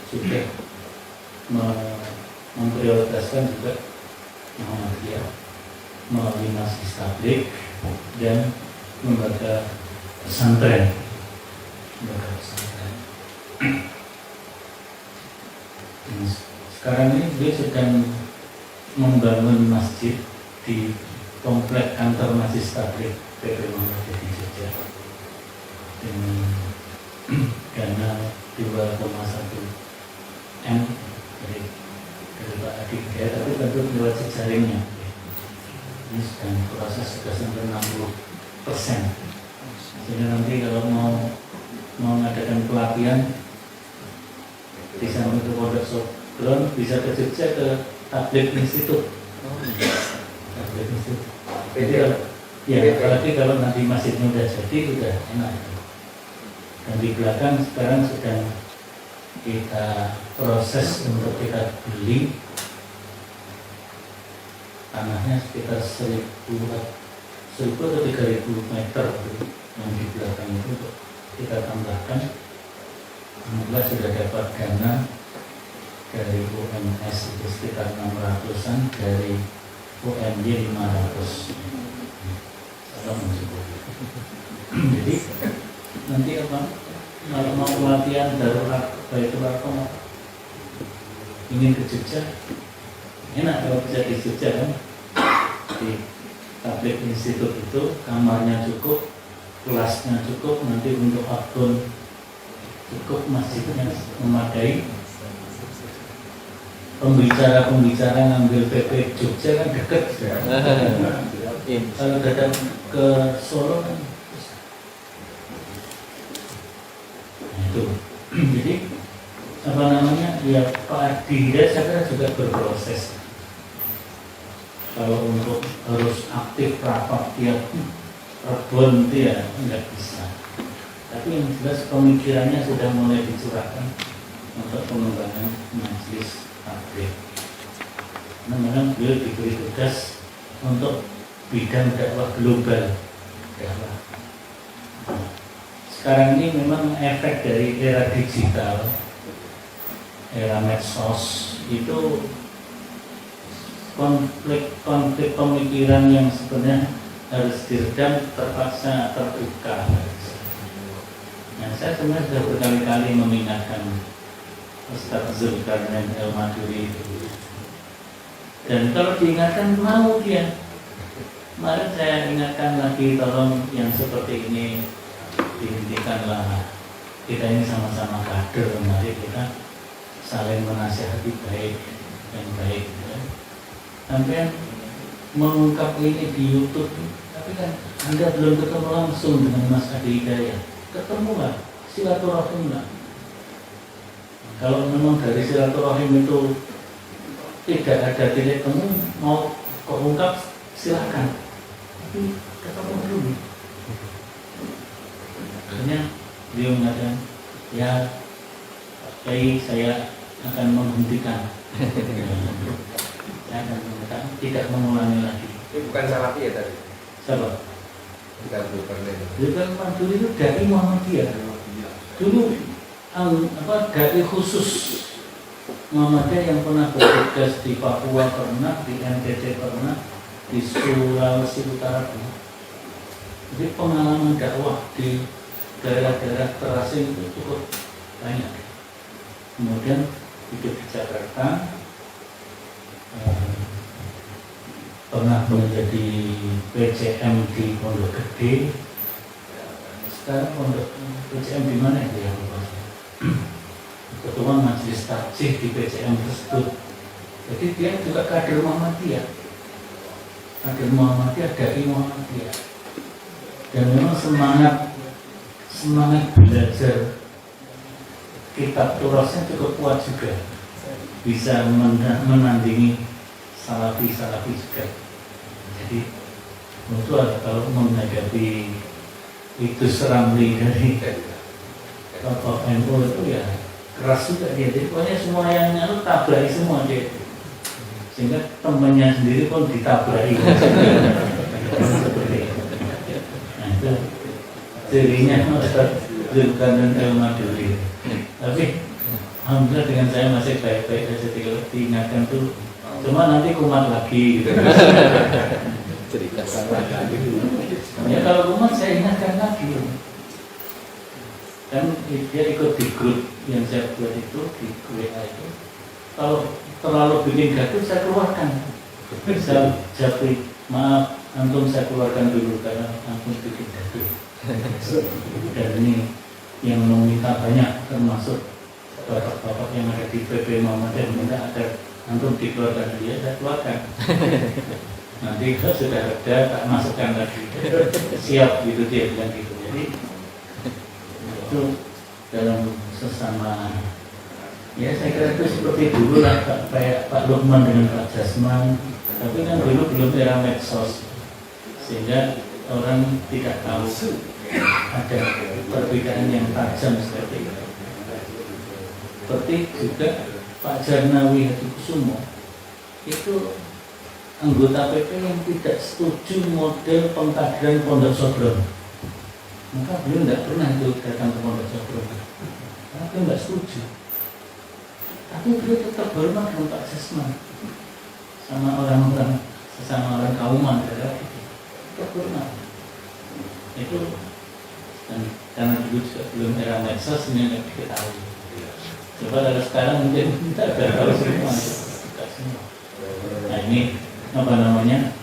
sudah memprioritaskan juga Muhammadiyah melalui Masjid Tabligh dan lembaga pesantren. Sekarang ini dia sedang membangun masjid di komplek kantor Masjid Tabligh PP Muhammadiyah di Jogja dengan dana 2,1 M dari Pak Adi Hidayat, tapi tentu lewat jejaringnya. Ini sedang proses sudah sampai 60%. Jadi nanti kalau mau mengadakan pelatihan di samping ke Pondok Sogron bisa ke Jogja ke Tabligh Institute. Tabligh Institute. Ya, apalagi kalau nanti masjidnya sudah jadi, sudah enak. Dan di belakang sekarang sedang kita proses untuk kita beli tanahnya sekitar 1.000 atau 3.000 meter yang di belakang itu untuk kita tambahkan. Alhamdulillah sudah dapat dana dari UMS itu sekitar 600-an, dari UMY 500. Jadi nanti kalau mau pelatihan darurat Baitul Arqam ingin ke Jogja, enak kalau bisa di Jogja kan. Di Tabligh Institute itu kamarnya cukup, kelasnya cukup, nanti untuk akun cukup, masjidnya memadai. Pembicara ngambil PP Jogja kan dekat. Kalau datang ke Solo kan itu. Jadi ya Pak Adi Hidayat saya kira juga berproses. Kalau untuk harus aktif rapat tiap rebon itu ya nggak bisa. Tapi yang jelas pemikirannya sudah mulai dicurahkan untuk pengembangan majelis tabligh. Memang beliau diberi tugas untuk bidang dakwah global. Dakwah. Sekarang ini memang efek dari era digital, era medsos itu konflik pemikiran yang sebenarnya harus diredam terpaksa terbuka. Nah, saya sebenarnya sudah berkali-kali mengingatkan Ustaz Zulkarnain Al-Maduri itu. Dan kalau diingatkan mau dia. Kemarin saya ingatkan lagi, tolong yang seperti ini dihentikanlah. Kita ini sama-sama kader, mari kita saling menasihati baik dan baik. Sampai mengungkap ini di YouTube, tapi kan Anda belum ketemu langsung dengan Mas Adi Hidayat. Ketemulah, silaturahim lah. Kalau memang dari silaturahim itu tidak ada titik temu, mau keungkap silakan. Tapi ketemu dulu. Akhirnya beliau mengatakan, ya Kiai, saya akan menghentikan. Saya akan mengatakan tidak mengulangi lagi. Ini bukan Salafi ya tadi? Siapa? Bukan Zulkarnain. Zulkarnain Maduri itu dari Muhammadiyah. Dulu dari khusus Muhammadiyah yang pernah bertugas di Papua pernah, di NTT pernah, di Sulawesi Utara pernah. Jadi pengalaman dakwah di daerah-daerah terasing itu cukup banyak. Kemudian hidup di Jakarta, pernah menjadi PCM di Pondok Gede. Sekarang pondok PCM di mana itu yang lupa? Ketua Majelis Takjih di PCM tersebut. Jadi dia juga kader Muhammadiyah. Kader Muhammadiyah dari Muhammadiyah. Dan memang semangat belajar kitab turasnya cukup kuat juga, bisa menandingi salafi juga. Jadi itu kalau menghadapi itu Ramli dari tokoh NU itu ya keras juga dia. Jadi pokoknya semua yang nyalur tablai semua dia, sehingga temannya sendiri pun ditablai. Seperti itu. Nah itu cirinya Ustaz Zulkarnain Al-Maduri. Tapi alhamdulillah dengan saya masih baik-baik saja, diingatkan tuh. Cuma nanti kumat lagi gitu. Cerita Ya kalau kumat saya ingatkan lagi. Kan dia ikut di grup yang saya buat itu, di WA itu. Kalau terlalu bikin gaduh saya keluarkan. Saya japri, maaf antum saya keluarkan dulu karena antum bikin gaduh. Dan ini yang meminta banyak, termasuk bapak-bapak yang ada di PP Muhammadiyah minta agar antum dikeluarkan dia, saya keluarkan. Nanti kalau sudah ada tak masukkan lagi. Siap gitu dia bilang gitu. Jadi itu dalam sesama, ya saya kira itu seperti dulu lah kayak Pak Lukman dengan Pak Jasman. Tapi kan dulu belum era medsos, sehingga orang tidak tahu ada perbedaan yang tajam seperti itu. Seperti juga Pak Jarnawi Hadikusumo itu anggota PP yang tidak setuju model pengkaderan Pondok Sodron. Maka beliau tidak pernah itu datang ke Pondok Sodron karena beliau tidak setuju. Tapi beliau tetap hormat dengan Pak Jasman sama orang-orang, sesama orang kauman daerah itu tetap hormat. Itu dan karena dulu juga belum era medsos, ini yang diketahui. Coba kalau sekarang mungkin kita sudah tahu semua. Nah ini apa namanya,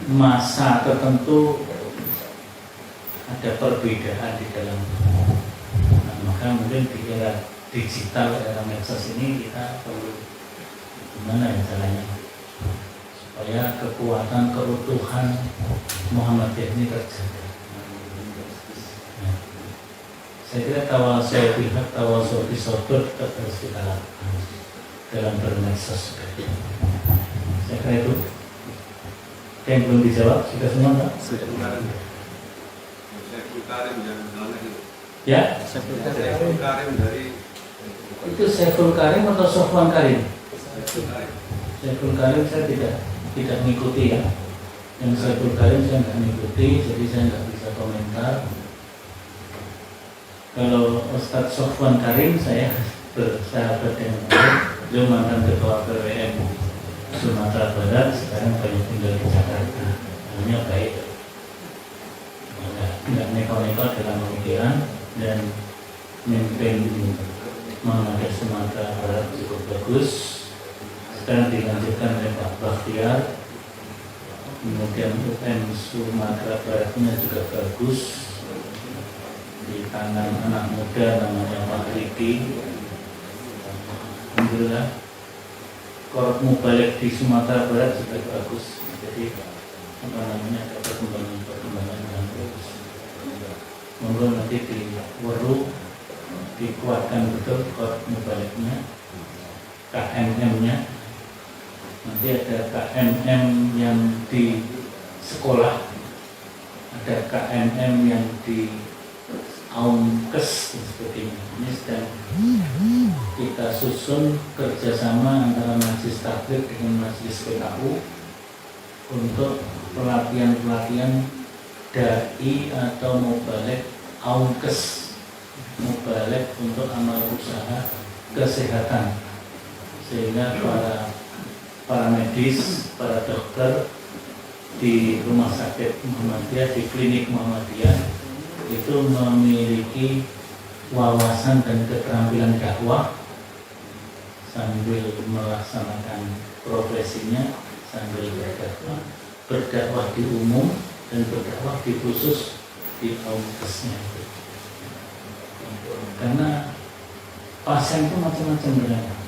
masa tertentu ada perbedaan di dalam. Nah, maka mungkin di era digital, era medsos ini kita perlu gimana ya caranya supaya kekuatan keutuhan Muhammadiyah ini terjaga. Nah, saya kira tawasul pihak, tawasul bisabr tetap harus kita lakukan dalam bermedsos. Saya kira itu. Yang belum dijawab sudah semua tak? Ya? Itu Saiful Karim atau Sofwan Karim? Saiful Karim saya tidak tidak mengikuti ya. Yang Saiful Karim saya nggak mengikuti, jadi saya nggak bisa komentar. Kalau Ustadz Sofwan Karim saya bersahabat dengan beliau mantan ketua PWM Sumatera Barat, sekarang banyak tinggal di Jakarta. Hanya baik, nggak neko-neko dalam pemikiran dan memimpin Muhammadiyah Sumatera Barat cukup bagus. Sekarang dilanjutkan oleh Pak Bakhtiar, kemudian UN Sumatera Baratnya juga bagus di tangan anak muda namanya Pak Riki. Alhamdulillah, Korp Mubalik di Sumatera Barat juga bagus. Jadi ada perkembangan yang bagus. Monggo nanti di Weru dikuatkan betul Korp Mubaliknya, KMM-nya. Nanti ada KMM yang di sekolah, ada KMM yang di Aumkes dan sebagainya. Ini sedang kita susun kerjasama antara Majelis Taklim dengan Majelis PKU untuk pelatihan-pelatihan dai atau mubalik Aumkes, mubalik untuk amal usaha kesehatan, sehingga para medis, para dokter di rumah sakit Muhammadiyah, di klinik Muhammadiyah itu memiliki wawasan dan keterampilan dakwah sambil melaksanakan profesinya, sambil berdakwah di umum dan berdakwah di khusus di Aumkesnya. Karena pasien itu macam-macam beragam.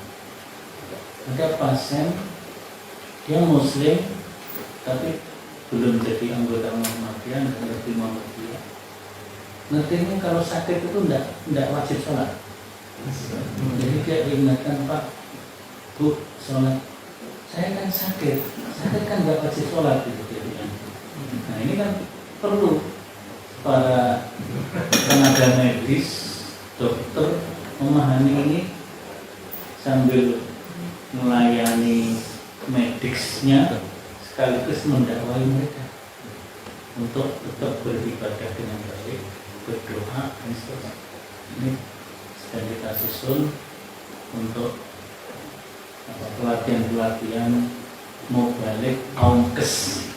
Ada pasien dia Muslim tapi belum jadi anggota Muhammadiyah, nggak ngerti Muhammadiyah. Ngertinya kalau sakit itu tidak wajib sholat. Jadi dia ingatkan, Pak, Bu, sholat. Saya kan sakit kan nggak wajib sholat gitu. Nah ini kan perlu para tenaga medis, dokter memahami ini sambil melayani medisnya sekaligus mendakwai mereka untuk tetap beribadah dengan baik, berdoa dan sebagainya. Ini sedang kita susun untuk pelatihan-pelatihan mubalik Aumkes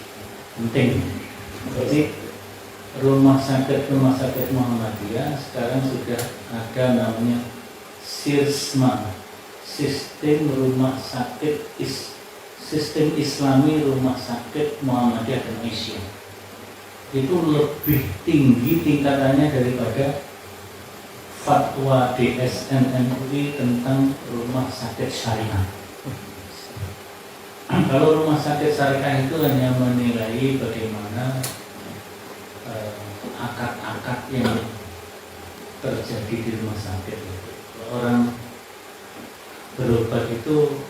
penting. Jadi rumah sakit Muhammadiyah sekarang sudah ada namanya SIRSMA, Sistem Islami Rumah Sakit Muhammadiyah dan Asia. Itu lebih tinggi tingkatannya daripada fatwa DSN MUI tentang rumah sakit syariah. Kalau rumah sakit syariah itu hanya menilai bagaimana akad-akad yang terjadi di rumah sakit. Orang berobat itu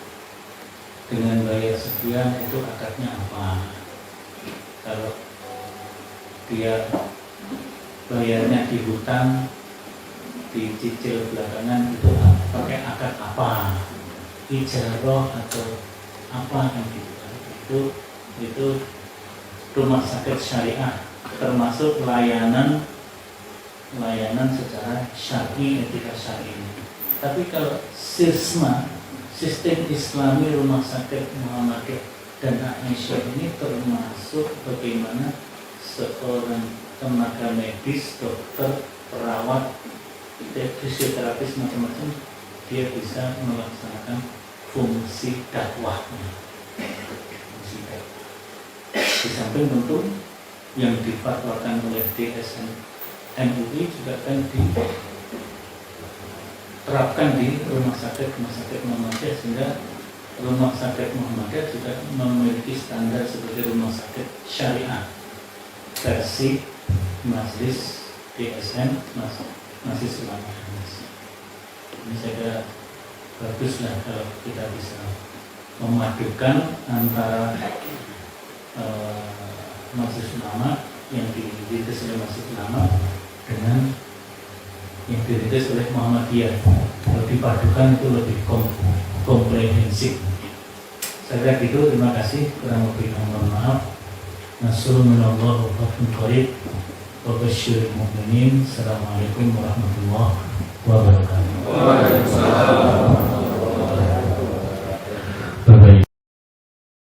dengan bayar sekian, itu akadnya apa? Kalau dia bayarnya di hutang, dicicil belakangan, itu pakai akad apa? Ijarah atau apa yang gitu? Itu rumah sakit syariah, termasuk layanan secara syar'i, etika syar'i. Tapi kalau SIRSMA, Sistem Islami Rumah Sakit Muhammadiyah dan Aisyah, ini termasuk bagaimana seorang tenaga medis, dokter, perawat, fisioterapis, macam-macam, dia bisa melaksanakan fungsi dakwahnya. Di samping tentu yang difatwakan oleh DSN MUI juga kan diterapkan di rumah sakit Muhammadiyah, sehingga rumah sakit Muhammadiyah juga memiliki standar sebagai rumah sakit syariah versi Majelis DSN, Majelis Ulama. Ini saya kira baguslah kalau kita bisa memadukan antara Majelis Ulama yang dirintis oleh Majelis Ulama dengan yang dirintis oleh Muhammadiyah. Kalau dipadukan itu lebih komprehensif, Saya kira itu, terima kasih, kurang lebih mohon maaf. Nasrul minallah wa fathun qarib wa basyiril mu'minin. Assalamualaikum warahmatullahi wabarakatuh.